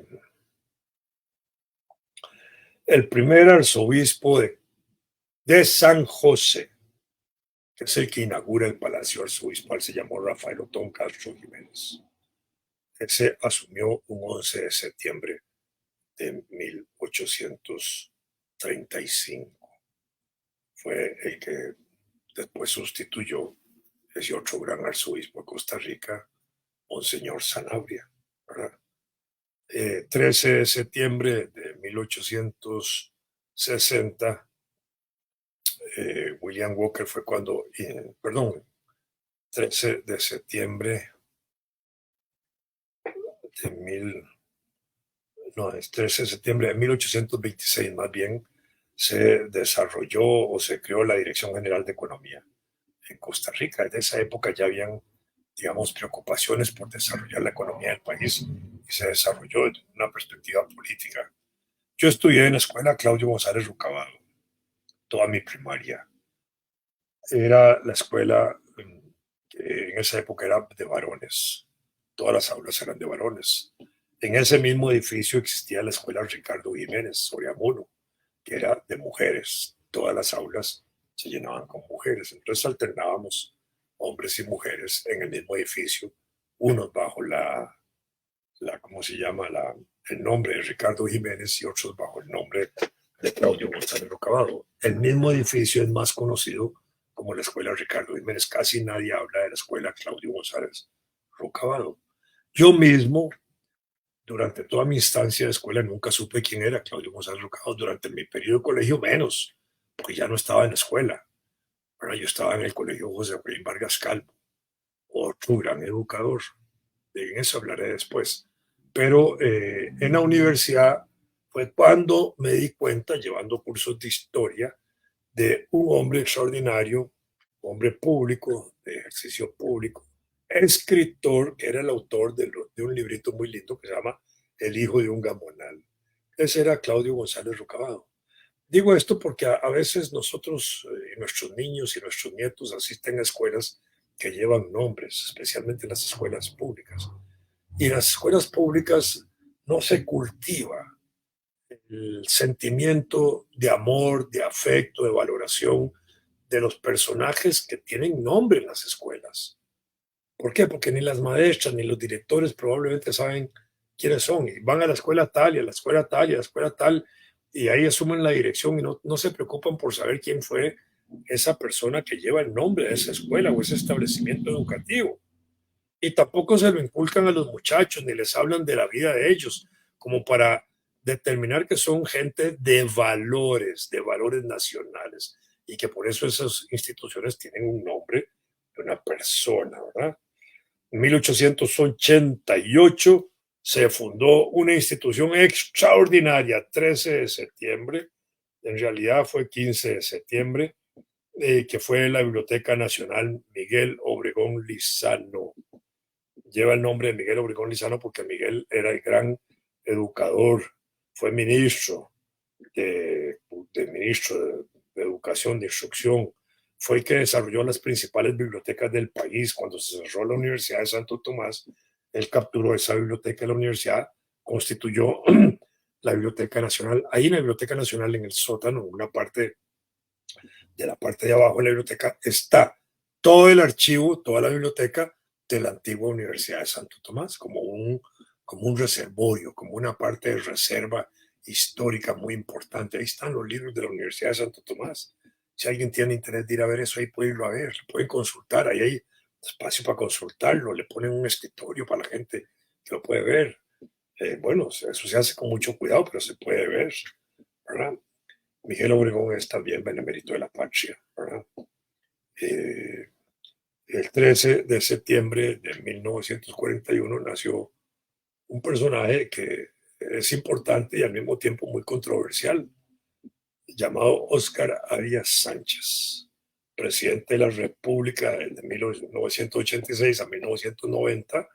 el primer arzobispo de San José, que es el que inaugura el Palacio Arzobispal, se llamó Rafael Otón Castro Jiménez. Ese asumió un 11 de septiembre de 1835. Fue el que después sustituyó ese otro gran arzobispo de Costa Rica, Monseñor Sanabria, ¿verdad? 13 de septiembre de 1860, William Walker fue cuando, perdón, 13 de septiembre de no, es 13 de septiembre de 1826, más bien, se desarrolló o se creó la Dirección General de Economía en Costa Rica. Desde esa época ya habían, digamos, preocupaciones por desarrollar la economía del país y se desarrolló desde una perspectiva política. Yo estudié en la escuela Claudio González Rucabado, toda mi primaria. Era la escuela que en esa época era de varones. Todas las aulas eran de varones. En ese mismo edificio existía la escuela Ricardo Jiménez Soriamuno, que era de mujeres. Todas las aulas se llenaban con mujeres. Entonces alternábamos hombres y mujeres en el mismo edificio, unos bajo ¿cómo se llama? El nombre de Ricardo Jiménez y otros bajo el nombre de Claudio González Rocabado. El mismo edificio es más conocido como la Escuela Ricardo Jiménez. Casi nadie habla de la Escuela Claudio González Rocabado. Yo mismo, durante toda mi instancia de escuela, nunca supe quién era Claudio González Rocabado. Durante mi periodo de colegio, menos, porque ya no estaba en la escuela. Pero yo estaba en el colegio José Joaquín Vargas Calvo, otro gran educador. De eso hablaré después. Pero en la universidad fue cuando me di cuenta, llevando cursos de historia, de un hombre extraordinario, hombre público, de ejercicio público, escritor, que era el autor de un librito muy lindo que se llama El hijo de un gamonal. Ese era Claudio González Rocabado. Digo esto porque a veces nosotros, nuestros niños y nuestros nietos asisten a escuelas que llevan nombres, especialmente las escuelas públicas. Y en las escuelas públicas no se cultiva el sentimiento de amor, de afecto, de valoración de los personajes que tienen nombre en las escuelas. ¿Por qué? Porque ni las maestras ni los directores probablemente saben quiénes son y van a la escuela tal y a la escuela tal y a la escuela tal y ahí asumen la dirección y no se preocupan por saber quién fue esa persona que lleva el nombre de esa escuela o ese establecimiento educativo. Y tampoco se lo inculcan a los muchachos ni les hablan de la vida de ellos, como para determinar que son gente de valores nacionales, y que por eso esas instituciones tienen un nombre de una persona, ¿verdad? En 1888 se fundó una institución extraordinaria, 13 de septiembre, en realidad fue 15 de septiembre, que fue la Biblioteca Nacional Miguel Obregón Lizano. Lleva el nombre de Miguel Obregón Lizano porque Miguel era el gran educador, fue ministro de, ministro de Educación, de Instrucción, fue el que desarrolló las principales bibliotecas del país. Cuando se cerró la Universidad de Santo Tomás, él capturó esa biblioteca de la universidad, constituyó la Biblioteca Nacional. Ahí en la Biblioteca Nacional, en el sótano, una parte de la parte de abajo de la biblioteca, está todo el archivo, toda la biblioteca de la antigua Universidad de Santo Tomás, como un reservorio, como una parte de reserva histórica muy importante. Ahí están los libros de la Universidad de Santo Tomás. Si alguien tiene interés de ir a ver eso, ahí puede irlo a ver, lo pueden consultar, ahí hay espacio para consultarlo, le ponen un escritorio para la gente que lo puede ver. Bueno, eso se hace con mucho cuidado, pero se puede ver, ¿verdad? Miguel Obregón es también benemérito de la patria, ¿verdad? Eh, el 13 de septiembre de 1941 nació un personaje que es importante y al mismo tiempo muy controversial, llamado Óscar Arias Sánchez, presidente de la República de 1986 a 1990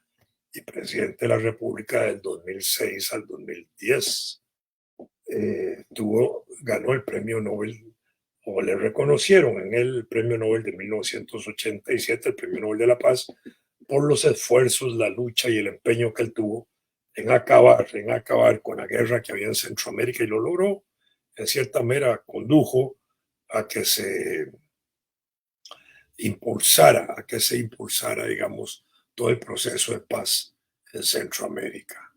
y presidente de la República del 2006 al 2010. Ganó el premio Nobel, o le reconocieron en el premio Nobel de 1987, el premio Nobel de la Paz, por los esfuerzos, la lucha y el empeño que él tuvo en acabar con la guerra que había en Centroamérica, y lo logró. En cierta manera condujo a que se digamos, todo el proceso de paz en Centroamérica.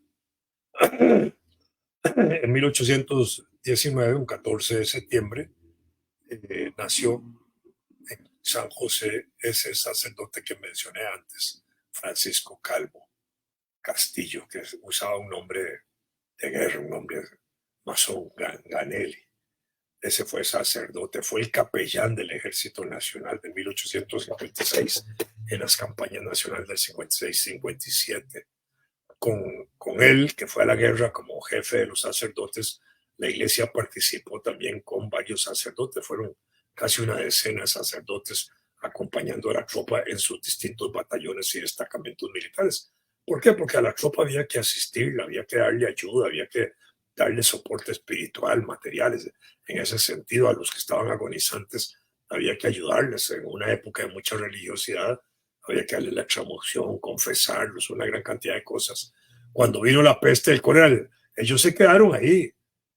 En 1819, un 14 de septiembre, nació en San José ese sacerdote que mencioné antes, Francisco Calvo Castillo, que usaba un nombre de guerra, un nombre masón, Ganelli. Ese fue sacerdote, fue el capellán del Ejército Nacional de 1856 en las campañas nacionales del 56-57. Con él, que fue a la guerra como jefe de los sacerdotes, la iglesia participó también con varios sacerdotes, fueron casi una decena de sacerdotes acompañando a la tropa en sus distintos batallones y destacamentos militares. ¿Por qué? Porque a la tropa había que asistir, había que darle ayuda, había que darle soporte espiritual, materiales. En ese sentido, a los que estaban agonizantes había que ayudarles. En una época de mucha religiosidad, había que darle la extremaunción, confesarlos, una gran cantidad de cosas. Cuando vino la peste del cólera, ellos se quedaron ahí,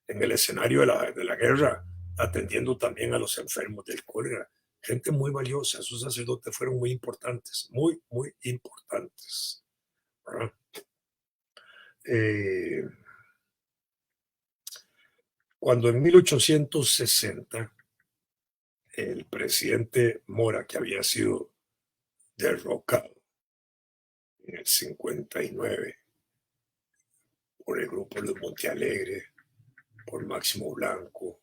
en el escenario de la guerra, atendiendo también a los enfermos del cólera. Gente muy valiosa, esos sacerdotes fueron muy importantes, muy, muy importantes, ¿verdad? Eh, Cuando en 1860 el presidente Mora, que había sido derrocado en el 59 por el grupo de los Montealegre, por Máximo Blanco,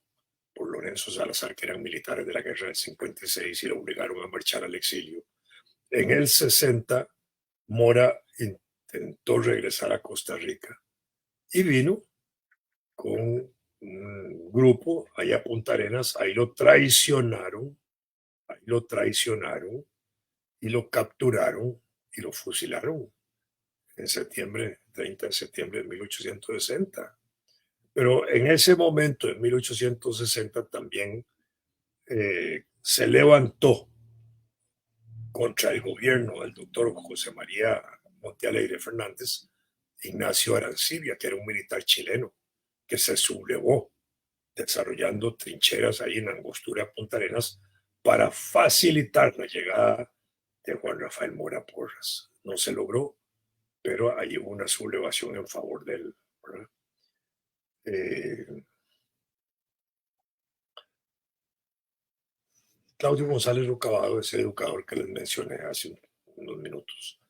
por Lorenzo Salazar, que eran militares de la guerra del 56 y lo obligaron a marchar al exilio. En el 60, Mora intentó regresar a Costa Rica y vino con un grupo allá a Punta Arenas, ahí lo traicionaron y lo capturaron y lo fusilaron en septiembre, 30 de septiembre de 1860. Pero en ese momento, en 1860, también se levantó contra el gobierno del doctor José María Montealegre Fernández, Ignacio Arancibia, que era un militar chileno, que se sublevó desarrollando trincheras ahí en Angostura, Punta Arenas, para facilitar la llegada de Juan Rafael Mora Porras. No se logró, pero ahí hubo una sublevación en favor de él, ¿verdad? Eh, Claudio González Rucabado, ese educador que les mencioné hace unos minutos,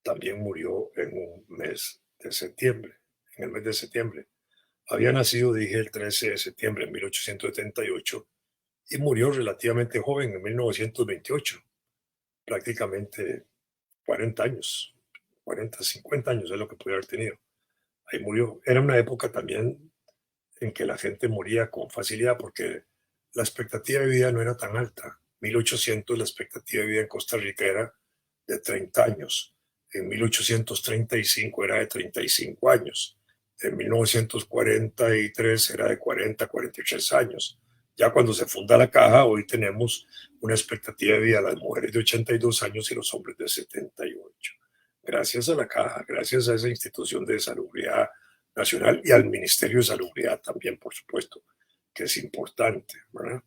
también murió en un mes de septiembre, en el mes de septiembre. Había nacido, dije, el 13 de septiembre de 1878 y murió relativamente joven en 1928, prácticamente 40 años, 40, 50 años es lo que puede haber tenido. Ahí murió. Era una época también en que la gente moría con facilidad porque la expectativa de vida no era tan alta. 1800 la expectativa de vida en Costa Rica era de 30 años. En 1835 era de 35 años. En 1943 era de 40, 43 años. Ya cuando se funda la caja, hoy tenemos una expectativa de vida de las mujeres de 82 años y los hombres de 78. Gracias a la caja, gracias a esa institución de salubridad nacional y al Ministerio de Salubridad también, por supuesto, que es importante, ¿verdad?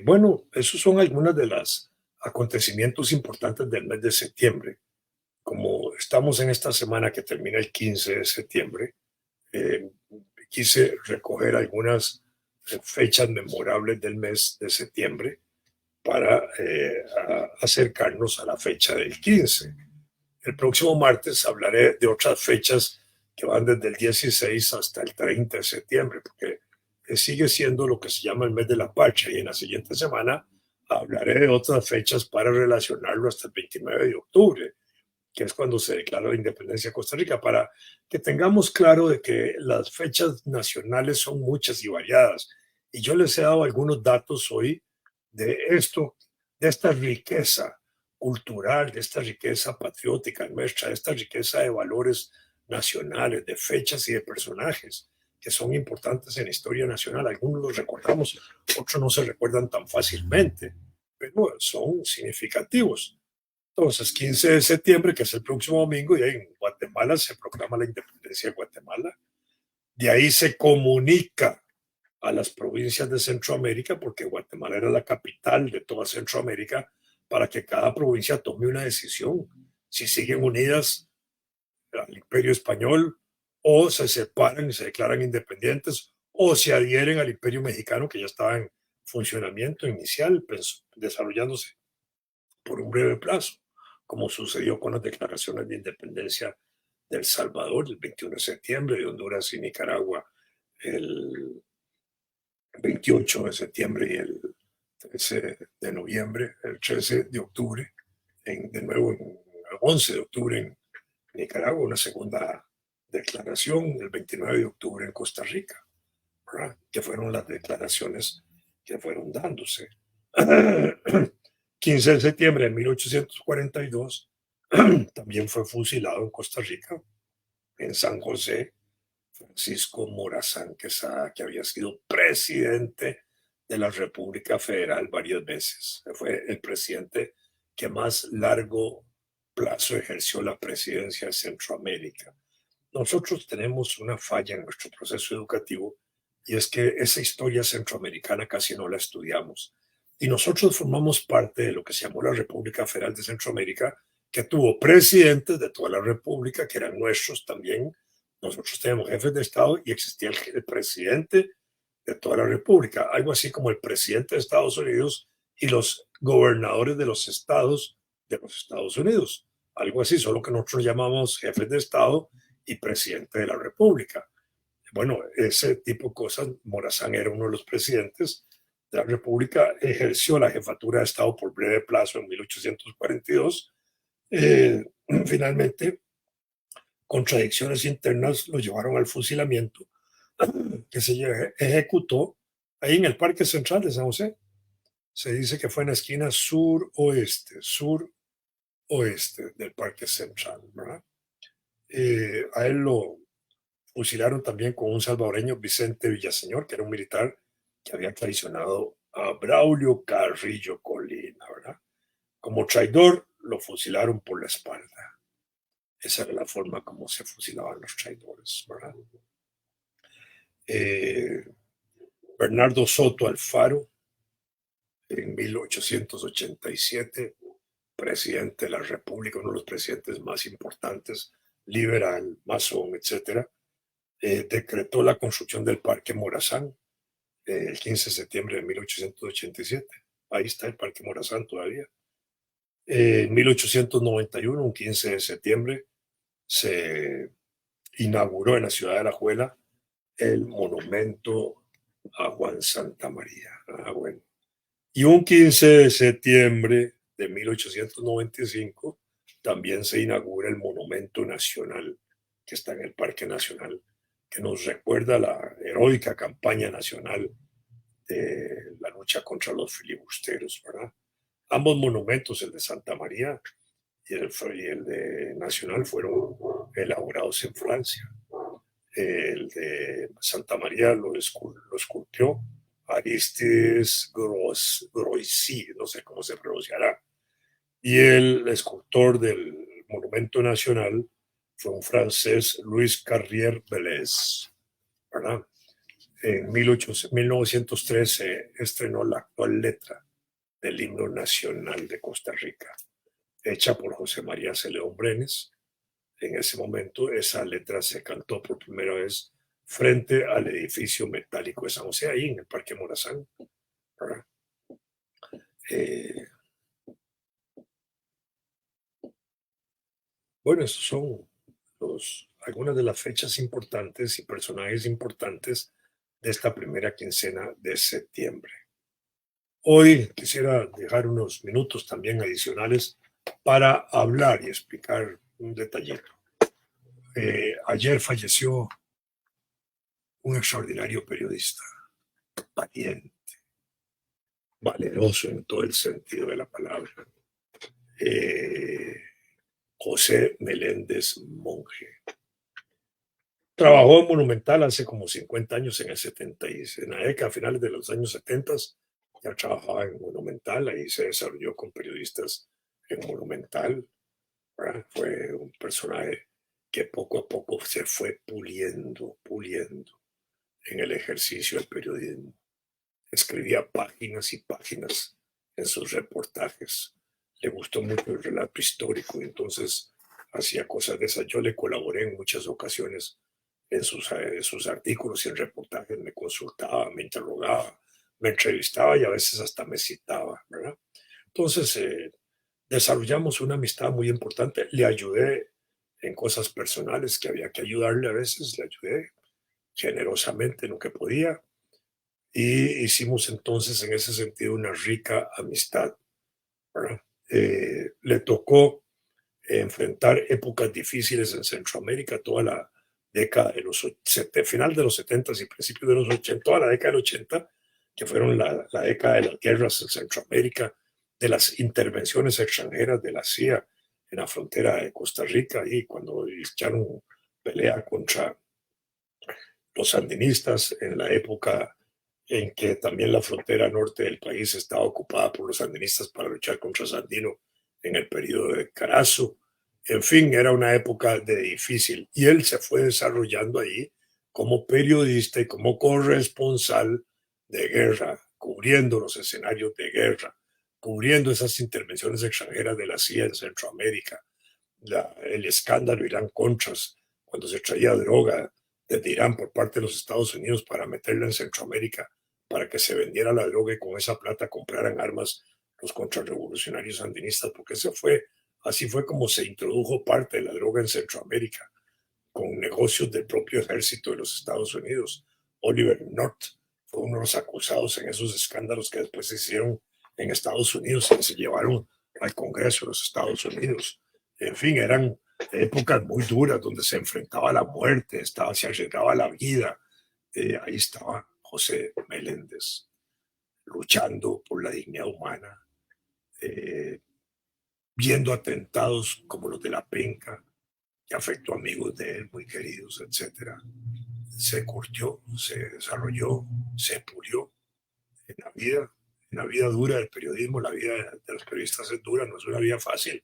Bueno, esos son algunos de los acontecimientos importantes del mes de septiembre. Como estamos en esta semana que termina el 15 de septiembre, eh, quise recoger algunas fechas memorables del mes de septiembre para acercarnos a la fecha del 15. El próximo martes hablaré de otras fechas que van desde el 16 hasta el 30 de septiembre, porque sigue siendo lo que se llama el mes de la patria. Y en la siguiente semana hablaré de otras fechas para relacionarlo hasta el 29 de octubre, que es cuando se declara la independencia de Costa Rica, para que tengamos claro de que las fechas nacionales son muchas y variadas. Y yo les he dado algunos datos hoy de esto, de esta riqueza cultural, de esta riqueza patriótica nuestra, de esta riqueza de valores nacionales, de fechas y de personajes que son importantes en la historia nacional. Algunos los recordamos, otros no se recuerdan tan fácilmente, pero son significativos. Entonces, 15 de septiembre, que es el próximo domingo, y ahí en Guatemala se proclama la independencia de Guatemala. De ahí se comunica a las provincias de Centroamérica, porque Guatemala era la capital de toda Centroamérica, para que cada provincia tome una decisión, si siguen unidas al imperio español o se separan y se declaran independientes o se adhieren al imperio mexicano que ya estaba en funcionamiento inicial, pues, desarrollándose por un breve plazo, como sucedió con las declaraciones de independencia de El Salvador el 21 de septiembre, de Honduras y Nicaragua el 28 de septiembre y el 13 de noviembre, el 13 de octubre, de nuevo el 11 de octubre en Nicaragua, una segunda declaración el 29 de octubre en Costa Rica, ¿verdad? Que fueron las declaraciones que fueron dándose. 15 de septiembre de 1842, también fue fusilado en Costa Rica, en San José, Francisco Morazán Quesada, que había sido presidente de la República Federal varias veces. Fue el presidente que más largo plazo ejerció la presidencia de Centroamérica. Nosotros tenemos una falla en nuestro proceso educativo y es que esa historia centroamericana casi no la estudiamos. Y nosotros formamos parte de lo que se llamó la República Federal de Centroamérica, que tuvo presidentes de toda la República, que eran nuestros también. Nosotros teníamos jefes de Estado y existía el presidente de toda la República, algo así como el presidente de Estados Unidos y los gobernadores de los estados de los Estados Unidos. Algo así, solo que nosotros llamamos jefes de Estado y presidente de la República. Bueno, ese tipo de cosas, Morazán era uno de los presidentes de la República, ejerció la jefatura de Estado por breve plazo en 1842. Eh, Finalmente, contradicciones internas lo llevaron al fusilamiento, que se ejecutó ahí en el Parque Central de San José. Se dice que fue en la esquina sur-oeste del Parque Central, ¿verdad? A él lo fusilaron también con un salvadoreño, Vicente Villaseñor, que era un militar que había traicionado a Braulio Carrillo Colina, ¿verdad? Como traidor, lo fusilaron por la espalda. Esa era la forma como se fusilaban los traidores, ¿verdad? Eh, Bernardo Soto Alfaro, en 1887, presidente de la República, uno de los presidentes más importantes, liberal, masón, etcétera, decretó la construcción del Parque Morazán el 15 de septiembre de 1887. ahí está el Parque Morazán todavía. En 1891, un 15 de septiembre, se inauguró en la ciudad de Alajuela el monumento a Juan Santamaría. Bueno. Y un 15 de septiembre de 1895 también se inaugura el Monumento Nacional, que está en el Parque Nacional, que nos recuerda la heroica campaña nacional de la lucha contra los filibusteros, ¿verdad? Ambos monumentos, el de Santa María y el de Nacional, fueron elaborados en Francia. El de Santa María lo esculpió Aristides Groisy, no sé cómo se pronunciará. Y el escultor del Monumento Nacional fue un francés, Louis Carrier Belez, ¿verdad? En 1903 se estrenó la actual letra del himno nacional de Costa Rica, hecha por José María Celeón Brenes. En ese momento esa letra se cantó por primera vez frente al edificio metálico de San José, ahí en el Parque Morazán. ¿Verdad? Eh, bueno, esos son algunas de las fechas importantes y personajes importantes de esta primera quincena de septiembre. Hoy quisiera dejar unos minutos también adicionales para hablar y explicar un detallito. Ayer falleció un extraordinario periodista, valiente, valeroso en todo el sentido de la palabra, eh, José Meléndez Monge. Trabajó en Monumental hace como 50 años, en el 70, en la década, a finales de los años 70, ya trabajaba en Monumental, ahí se desarrolló con periodistas en Monumental, ¿verdad? Fue un personaje que poco a poco se fue puliendo en el ejercicio del periodismo. Escribía páginas y páginas en sus reportajes. Le gustó mucho el relato histórico y entonces hacía cosas de esas. Yo le colaboré en muchas ocasiones en sus artículos y en reportajes. Me consultaba, me interrogaba, me entrevistaba y a veces hasta me citaba, ¿verdad? Entonces desarrollamos una amistad muy importante. Le ayudé en cosas personales que había que ayudarle a veces. Le ayudé generosamente en lo que podía y hicimos entonces en ese sentido una rica amistad, ¿verdad? Le tocó enfrentar épocas difíciles en Centroamérica, toda la década de final de los 70 y principios de los 80, toda la década del 80, que fueron la década de las guerras en Centroamérica, de las intervenciones extranjeras de la CIA en la frontera de Costa Rica, y cuando echaron pelea contra los sandinistas en la época en que también la frontera norte del país estaba ocupada por los sandinistas para luchar contra Sandino en el periodo de Carazo. En fin, era una época de difícil y él se fue desarrollando ahí como periodista y como corresponsal de guerra, cubriendo los escenarios de guerra, cubriendo esas intervenciones extranjeras de la CIA en Centroamérica, el escándalo Irán-Contras, cuando se traía droga desde Irán por parte de los Estados Unidos para meterla en Centroamérica, para que se vendiera la droga y con esa plata compraran armas los contrarrevolucionarios sandinistas, porque así fue como se introdujo parte de la droga en Centroamérica, con negocios del propio ejército de los Estados Unidos. Oliver North fue uno de los acusados en esos escándalos que después se hicieron en Estados Unidos y se llevaron al Congreso de los Estados Unidos. En fin, eran épocas muy duras donde se enfrentaba a la muerte, se arriesgaba la vida. Ahí estaba José Meléndez luchando por la dignidad humana, eh, viendo atentados como los de la Penca, que afectó a amigos de él muy queridos, etcétera. Se curtió, se desarrolló, se pulió en la vida dura del periodismo. La vida de los periodistas es dura, no es una vida fácil.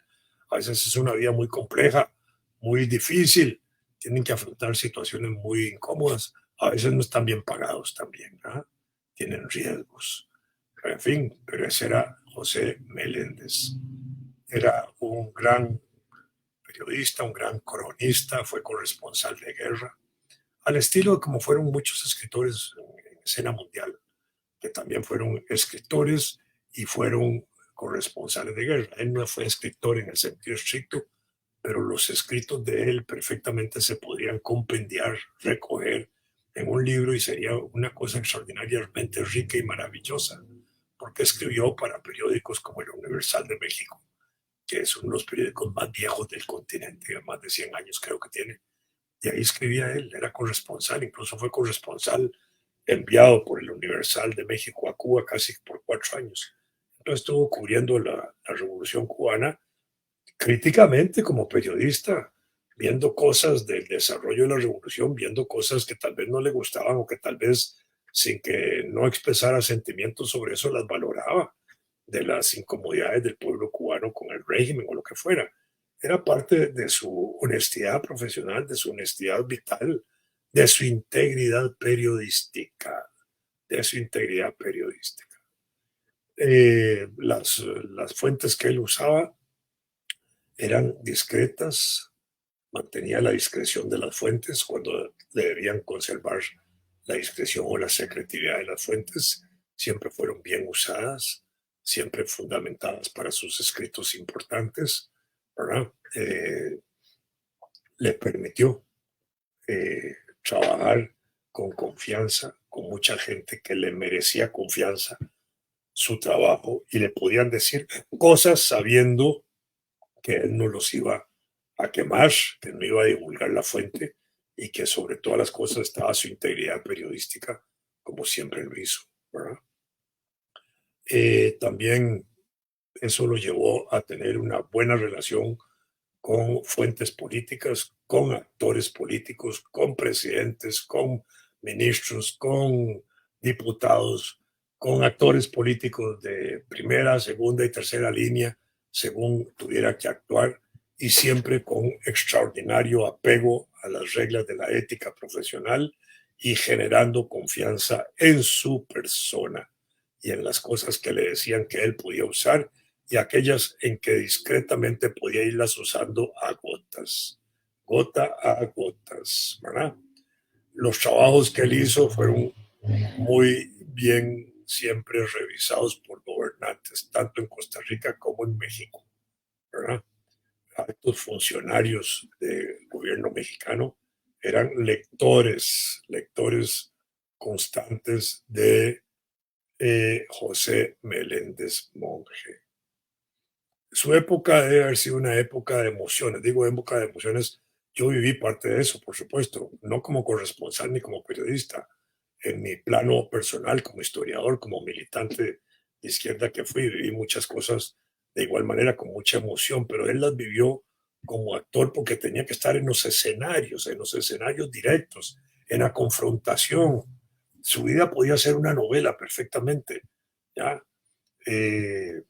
A veces es una vida muy compleja, muy difícil. Tienen que afrontar situaciones muy incómodas. A veces no están bien pagados también, ¿eh? Tienen riesgos. Pero en fin, pero ese era José Meléndez. Era un gran periodista, un gran cronista, fue corresponsal de guerra, al estilo de como fueron muchos escritores en escena mundial, que también fueron escritores y fueron corresponsales de guerra. Él no fue escritor en el sentido estricto, pero los escritos de él perfectamente se podrían compendiar, recoger en un libro y sería una cosa extraordinariamente rica y maravillosa, porque escribió para periódicos como el Universal de México, que es uno de los periódicos más viejos del continente, más de 100 años creo que tiene, y ahí escribía él, era corresponsal, incluso fue corresponsal enviado por el Universal de México a Cuba casi por 4 años. Entonces estuvo cubriendo la Revolución Cubana críticamente como periodista, viendo cosas del desarrollo de la revolución, viendo cosas que tal vez no le gustaban o que tal vez sin que no expresara sentimientos sobre eso las valoraba, de las incomodidades del pueblo cubano con el régimen o lo que fuera. Era parte de su honestidad profesional, de su honestidad vital, de su integridad periodística, de su integridad periodística. Las fuentes que él usaba eran discretas, mantenía la discreción de las fuentes cuando debían conservar la discreción o la secretividad de las fuentes, siempre fueron bien usadas, siempre fundamentadas para sus escritos importantes, ¿verdad? Le permitió trabajar con confianza, con mucha gente que le merecía confianza su trabajo y le podían decir cosas sabiendo que él no los iba a quemar, que no iba a divulgar la fuente y que sobre todas las cosas estaba su integridad periodística, como siempre lo hizo, ¿verdad? También eso lo llevó a tener una buena relación con fuentes políticas, con actores políticos, con presidentes, con ministros, con diputados, con actores políticos de primera, segunda y tercera línea, según tuviera que actuar, y siempre con extraordinario apego a las reglas de la ética profesional y generando confianza en su persona y en las cosas que le decían que él podía usar y aquellas en que discretamente podía irlas usando a gotas, gota a gotas, ¿verdad? Los trabajos que él hizo fueron muy bien siempre revisados por gobernantes, tanto en Costa Rica como en México, ¿verdad? Altos funcionarios del gobierno mexicano eran lectores constantes de José Meléndez Monge. Su época debe haber sido una época de emociones. Digo época de emociones, yo viví parte de eso, por supuesto, no como corresponsal ni como periodista. En mi plano personal, como historiador, como militante de izquierda que fui, viví muchas cosas de igual manera, con mucha emoción, pero él las vivió como actor porque tenía que estar en los escenarios directos, en la confrontación. Su vida podía ser una novela perfectamente, ¿ya? Eh,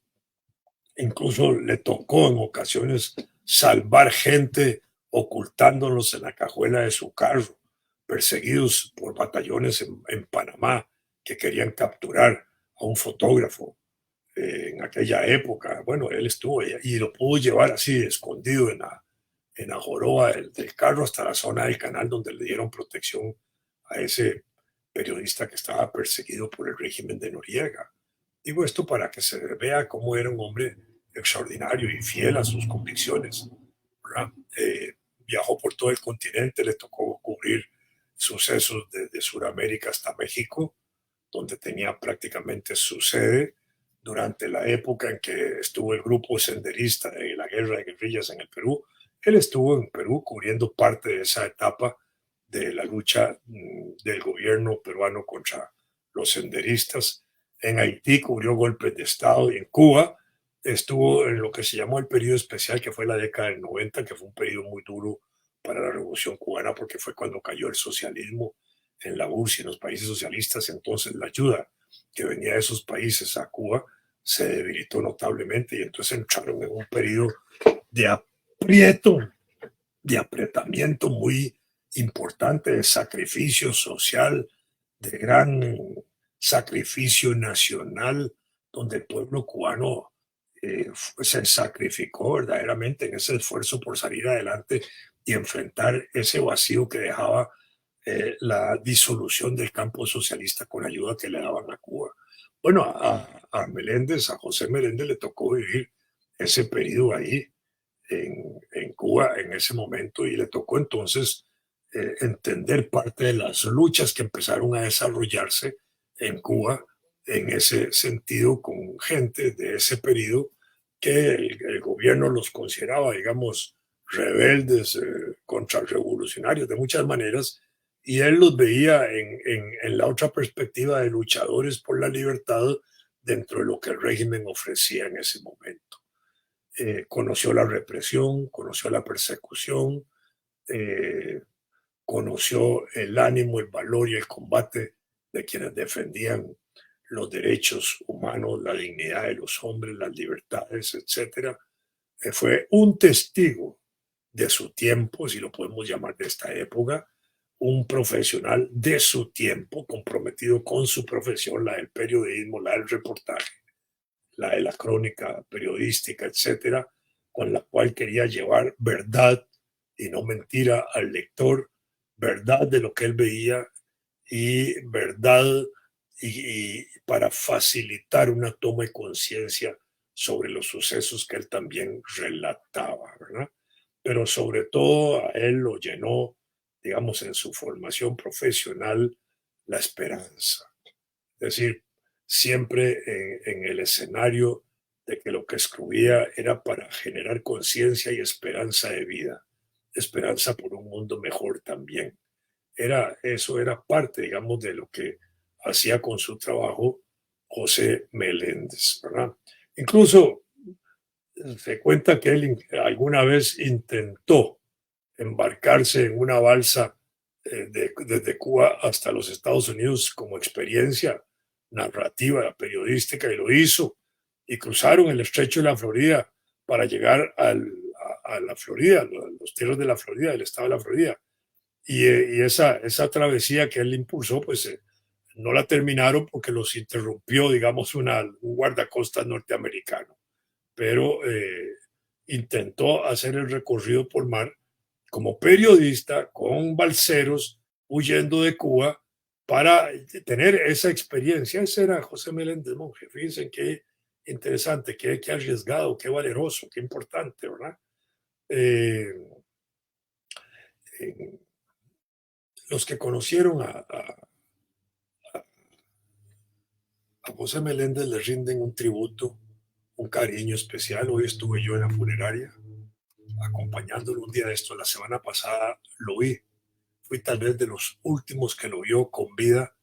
Incluso le tocó en ocasiones salvar gente ocultándolos en la cajuela de su carro, perseguidos por batallones en Panamá que querían capturar a un fotógrafo en aquella época. Bueno, él estuvo y lo pudo llevar así escondido en la joroba del carro hasta la zona del canal donde le dieron protección a ese periodista que estaba perseguido por el régimen de Noriega. Digo esto para que se vea cómo era un hombre extraordinario y fiel a sus convicciones, ¿verdad? Viajó por todo el continente, le tocó cubrir sucesos desde Sudamérica hasta México, donde tenía prácticamente su sede durante la época en que estuvo el grupo senderista de la guerra de guerrillas en el Perú. Él estuvo en Perú cubriendo parte de esa etapa de la lucha del gobierno peruano contra los senderistas. En Haití cubrió golpes de Estado y en Cuba estuvo en lo que se llamó el periodo especial, que fue la década del 90, que fue un periodo muy duro para la revolución cubana porque fue cuando cayó el socialismo en la URSS y en los países socialistas. Entonces la ayuda que venía de esos países a Cuba se debilitó notablemente y entonces entraron en un periodo de aprieto, de apretamiento muy importante, de sacrificio social, de gran sacrificio nacional, donde el pueblo cubano se sacrificó verdaderamente en ese esfuerzo por salir adelante y enfrentar ese vacío que dejaba la disolución del campo socialista con ayuda que le daban a Cuba. Bueno, a Meléndez, a José Meléndez, le tocó vivir ese periodo ahí en Cuba en ese momento y le tocó entonces entender parte de las luchas que empezaron a desarrollarse en Cuba en ese sentido con gente de ese periodo que el gobierno los consideraba, digamos, rebeldes, contrarrevolucionarios de muchas maneras, y él los veía en la otra perspectiva de luchadores por la libertad dentro de lo que el régimen ofrecía en ese momento. Conoció la represión, conoció la persecución, eh, conoció el ánimo, el valor y el combate de quienes defendían los derechos humanos, la dignidad de los hombres, las libertades, etcétera. Fue un testigo de su tiempo, si lo podemos llamar de esta época, un profesional de su tiempo, comprometido con su profesión, la del periodismo, la del reportaje, la de la crónica periodística, etcétera, con la cual quería llevar verdad y no mentira al lector, verdad de lo que él veía y verdad y para facilitar una toma de conciencia sobre los sucesos que él también relataba, ¿verdad? Pero sobre todo a él lo llenó, digamos, en su formación profesional, la esperanza. Es decir, siempre en el escenario de que lo que escribía era para generar conciencia y esperanza de vida, esperanza por un mundo mejor también. Eso era parte, digamos, de lo que hacía con su trabajo José Meléndez, ¿verdad? Incluso se cuenta que él alguna vez intentó embarcarse en una balsa desde Cuba hasta los Estados Unidos como experiencia narrativa, periodística, y lo hizo. Y cruzaron el estrecho de la Florida para llegar a la Florida, los tierras de la Florida, el estado de la Florida. Y esa travesía que él impulsó, pues no la terminaron porque los interrumpió, digamos, un guardacostas norteamericano. Pero intentó hacer el recorrido por mar como periodista con balseros huyendo de Cuba para tener esa experiencia. Ese era José Meléndez Monje. Fíjense qué interesante, qué arriesgado, qué valeroso, qué importante, ¿verdad? Eh, eh, los que conocieron a José Meléndez le rinden un tributo, un cariño especial. Hoy estuve yo en la funeraria acompañándolo un día de esto. La semana pasada lo vi. Fui tal vez de los últimos que lo vio con vida,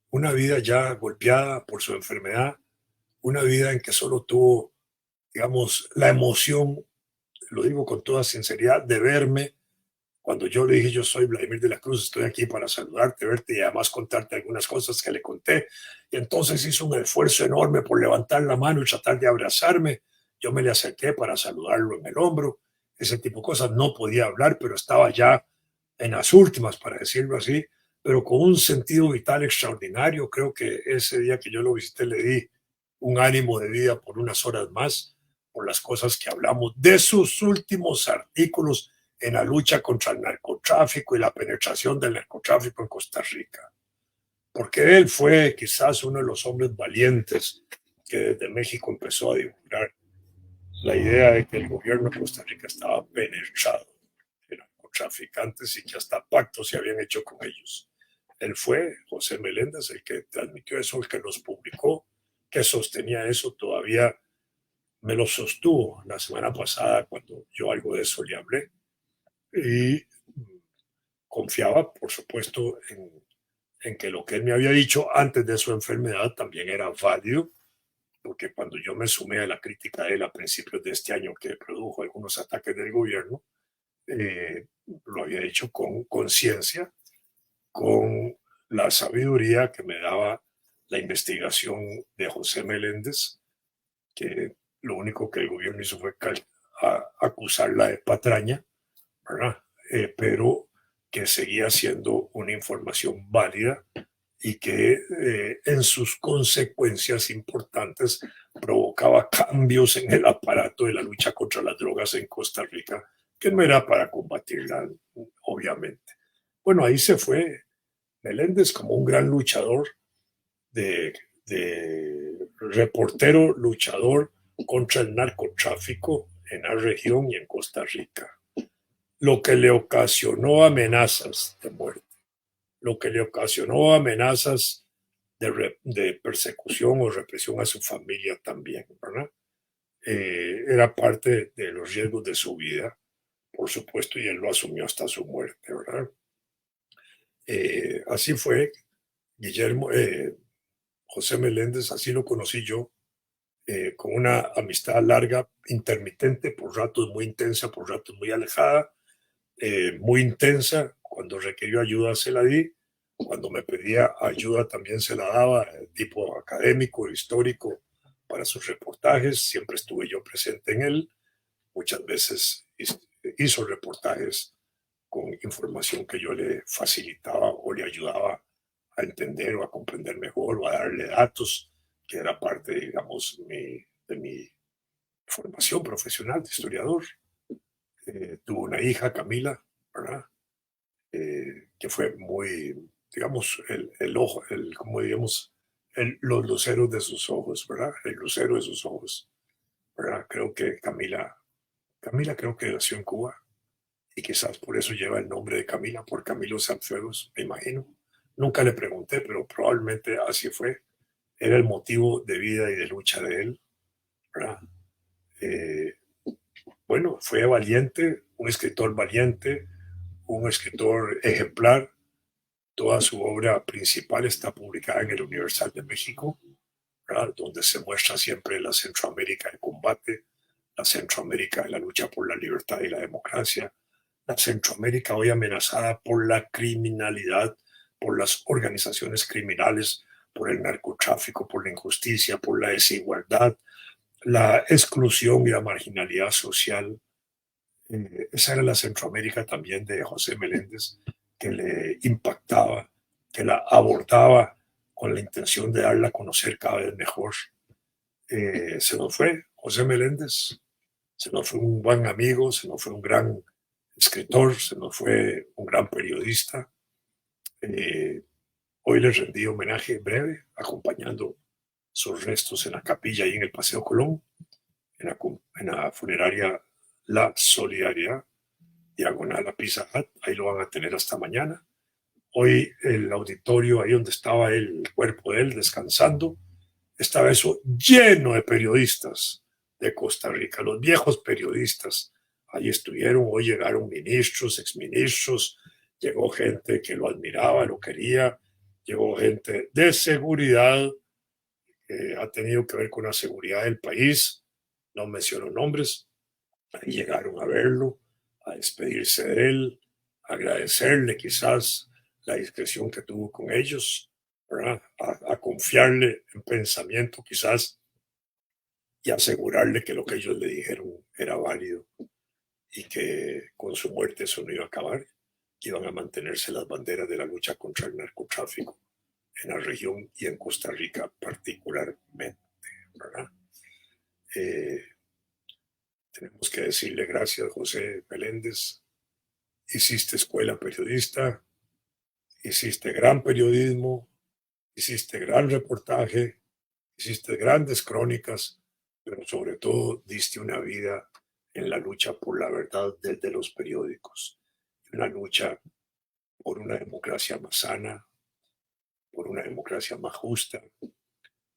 una vida ya golpeada por su enfermedad, una vida en que solo tuvo, digamos, la emoción, lo digo con toda sinceridad, de verme cuando yo le dije: yo soy Vladimir de la Cruz, estoy aquí para saludarte, verte y además contarte algunas cosas que le conté. Y entonces hizo un esfuerzo enorme por levantar la mano y tratar de abrazarme. Yo me le acerqué para saludarlo en el hombro, ese tipo de cosas. No podía hablar, pero estaba ya en las últimas, para decirlo así, pero con un sentido vital extraordinario. Creo que ese día que yo lo visité le di un ánimo de vida por unas horas más, por las cosas que hablamos, de sus últimos artículos en la lucha contra el narcotráfico y la penetración del narcotráfico en Costa Rica. Porque él fue quizás uno de los hombres valientes que desde México empezó a divulgar la idea de que el gobierno de Costa Rica estaba penetrado de narcotraficantes y que hasta pactos se habían hecho con ellos. Él fue, José Meléndez, el que transmitió eso, el que los publicó, que sostenía eso. Todavía me lo sostuvo la semana pasada cuando yo algo de eso le hablé. Y confiaba, por supuesto, en que lo que él me había dicho antes de su enfermedad también era válido, porque cuando yo me sumé a la crítica de él a principios de este año, que produjo algunos ataques del gobierno, lo había hecho con conciencia, con la sabiduría que me daba la investigación de José Meléndez, que lo único que el gobierno hizo fue acusarla de patraña, ¿verdad? Pero que seguía siendo una información válida y que en sus consecuencias importantes provocaba cambios en el aparato de la lucha contra las drogas en Costa Rica, que no era para combatirla, obviamente. Bueno, ahí se fue Meléndez como un gran luchador de reportero luchador contra el narcotráfico en la región y en Costa Rica, lo que le ocasionó amenazas de muerte, lo que le ocasionó amenazas de persecución o represión a su familia también, ¿verdad? Era parte de los riesgos de su vida, por supuesto, y él lo asumió hasta su muerte, ¿verdad? Así fue, Guillermo, José Meléndez, así lo conocí yo, con una amistad larga, intermitente, por ratos muy intensa, por ratos muy alejada, muy intensa. Cuando requirió ayuda se la di, cuando me pedía ayuda también se la daba, tipo académico, histórico, para sus reportajes, siempre estuve yo presente en él, muchas veces hizo reportajes con información que yo le facilitaba o le ayudaba a entender o a comprender mejor o a darle datos, que era parte, digamos, de mi formación profesional de historiador. Tuvo una hija, Camila, ¿verdad? Que fue muy, digamos, el ojo, como diríamos, los luceros de sus ojos, ¿verdad? El lucero de sus ojos, ¿verdad? Creo que Camila creo que nació en Cuba y quizás por eso lleva el nombre de Camila, por Camilo Sanfuegos, me imagino. Nunca le pregunté, pero probablemente así fue. Era el motivo de vida y de lucha de él, ¿verdad? Eh, bueno, fue valiente, un escritor valiente, un escritor ejemplar. Toda su obra principal está publicada en el Universal de México, ¿verdad? Donde se muestra siempre la Centroamérica de combate, la Centroamérica de la lucha por la libertad y la democracia, la Centroamérica hoy amenazada por la criminalidad, por las organizaciones criminales, por el narcotráfico, por la injusticia, por la desigualdad, la exclusión y la marginalidad social. Esa era la Centroamérica también de José Meléndez, que le impactaba, que la abordaba con la intención de darla a conocer cada vez mejor. Se nos fue José Meléndez, se nos fue un buen amigo, se nos fue un gran escritor, se nos fue un gran periodista. Eh, Hoy le rendí homenaje breve, acompañando sus restos en la capilla y en el Paseo Colón, en la funeraria La Solidaridad, diagonal a Pizza Hut. Ahí lo van a tener hasta mañana. Hoy el auditorio, ahí donde estaba el cuerpo de él descansando, estaba eso lleno de periodistas de Costa Rica, los viejos periodistas. Ahí estuvieron, hoy llegaron ministros, exministros, llegó gente que lo admiraba, lo quería, llegó gente de seguridad que ha tenido que ver con la seguridad del país, no menciono nombres, ahí llegaron a verlo, a despedirse de él, a agradecerle quizás la discreción que tuvo con ellos, ¿verdad? A confiarle en pensamiento quizás y asegurarle que lo que ellos le dijeron era válido y que con su muerte eso no iba a acabar, que iban a mantenerse las banderas de la lucha contra el narcotráfico en la región y en Costa Rica particularmente, ¿verdad? Eh, Tenemos que decirle gracias, José Meléndez. Hiciste escuela periodista, hiciste gran periodismo, hiciste gran reportaje, hiciste grandes crónicas, pero sobre todo diste una vida en la lucha por la verdad desde los periódicos, una lucha por una democracia más sana, por una democracia más justa,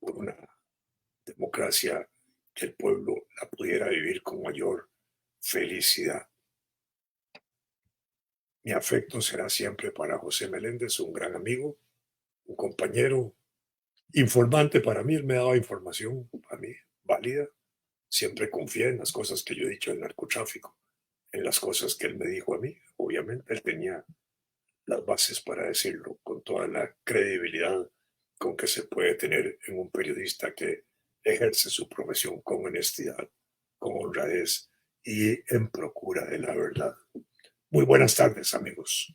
por una democracia que el pueblo la pudiera vivir con mayor felicidad. Mi afecto será siempre para José Meléndez, un gran amigo, un compañero, informante para mí. Él me daba información a mí válida. Siempre confié en las cosas que yo he dicho del narcotráfico, en las cosas que él me dijo a mí. Obviamente, él tenía las bases para decirlo con toda la credibilidad con que se puede tener en un periodista que ejerce su profesión con honestidad, con honradez y en procura de la verdad. Muy buenas tardes, amigos.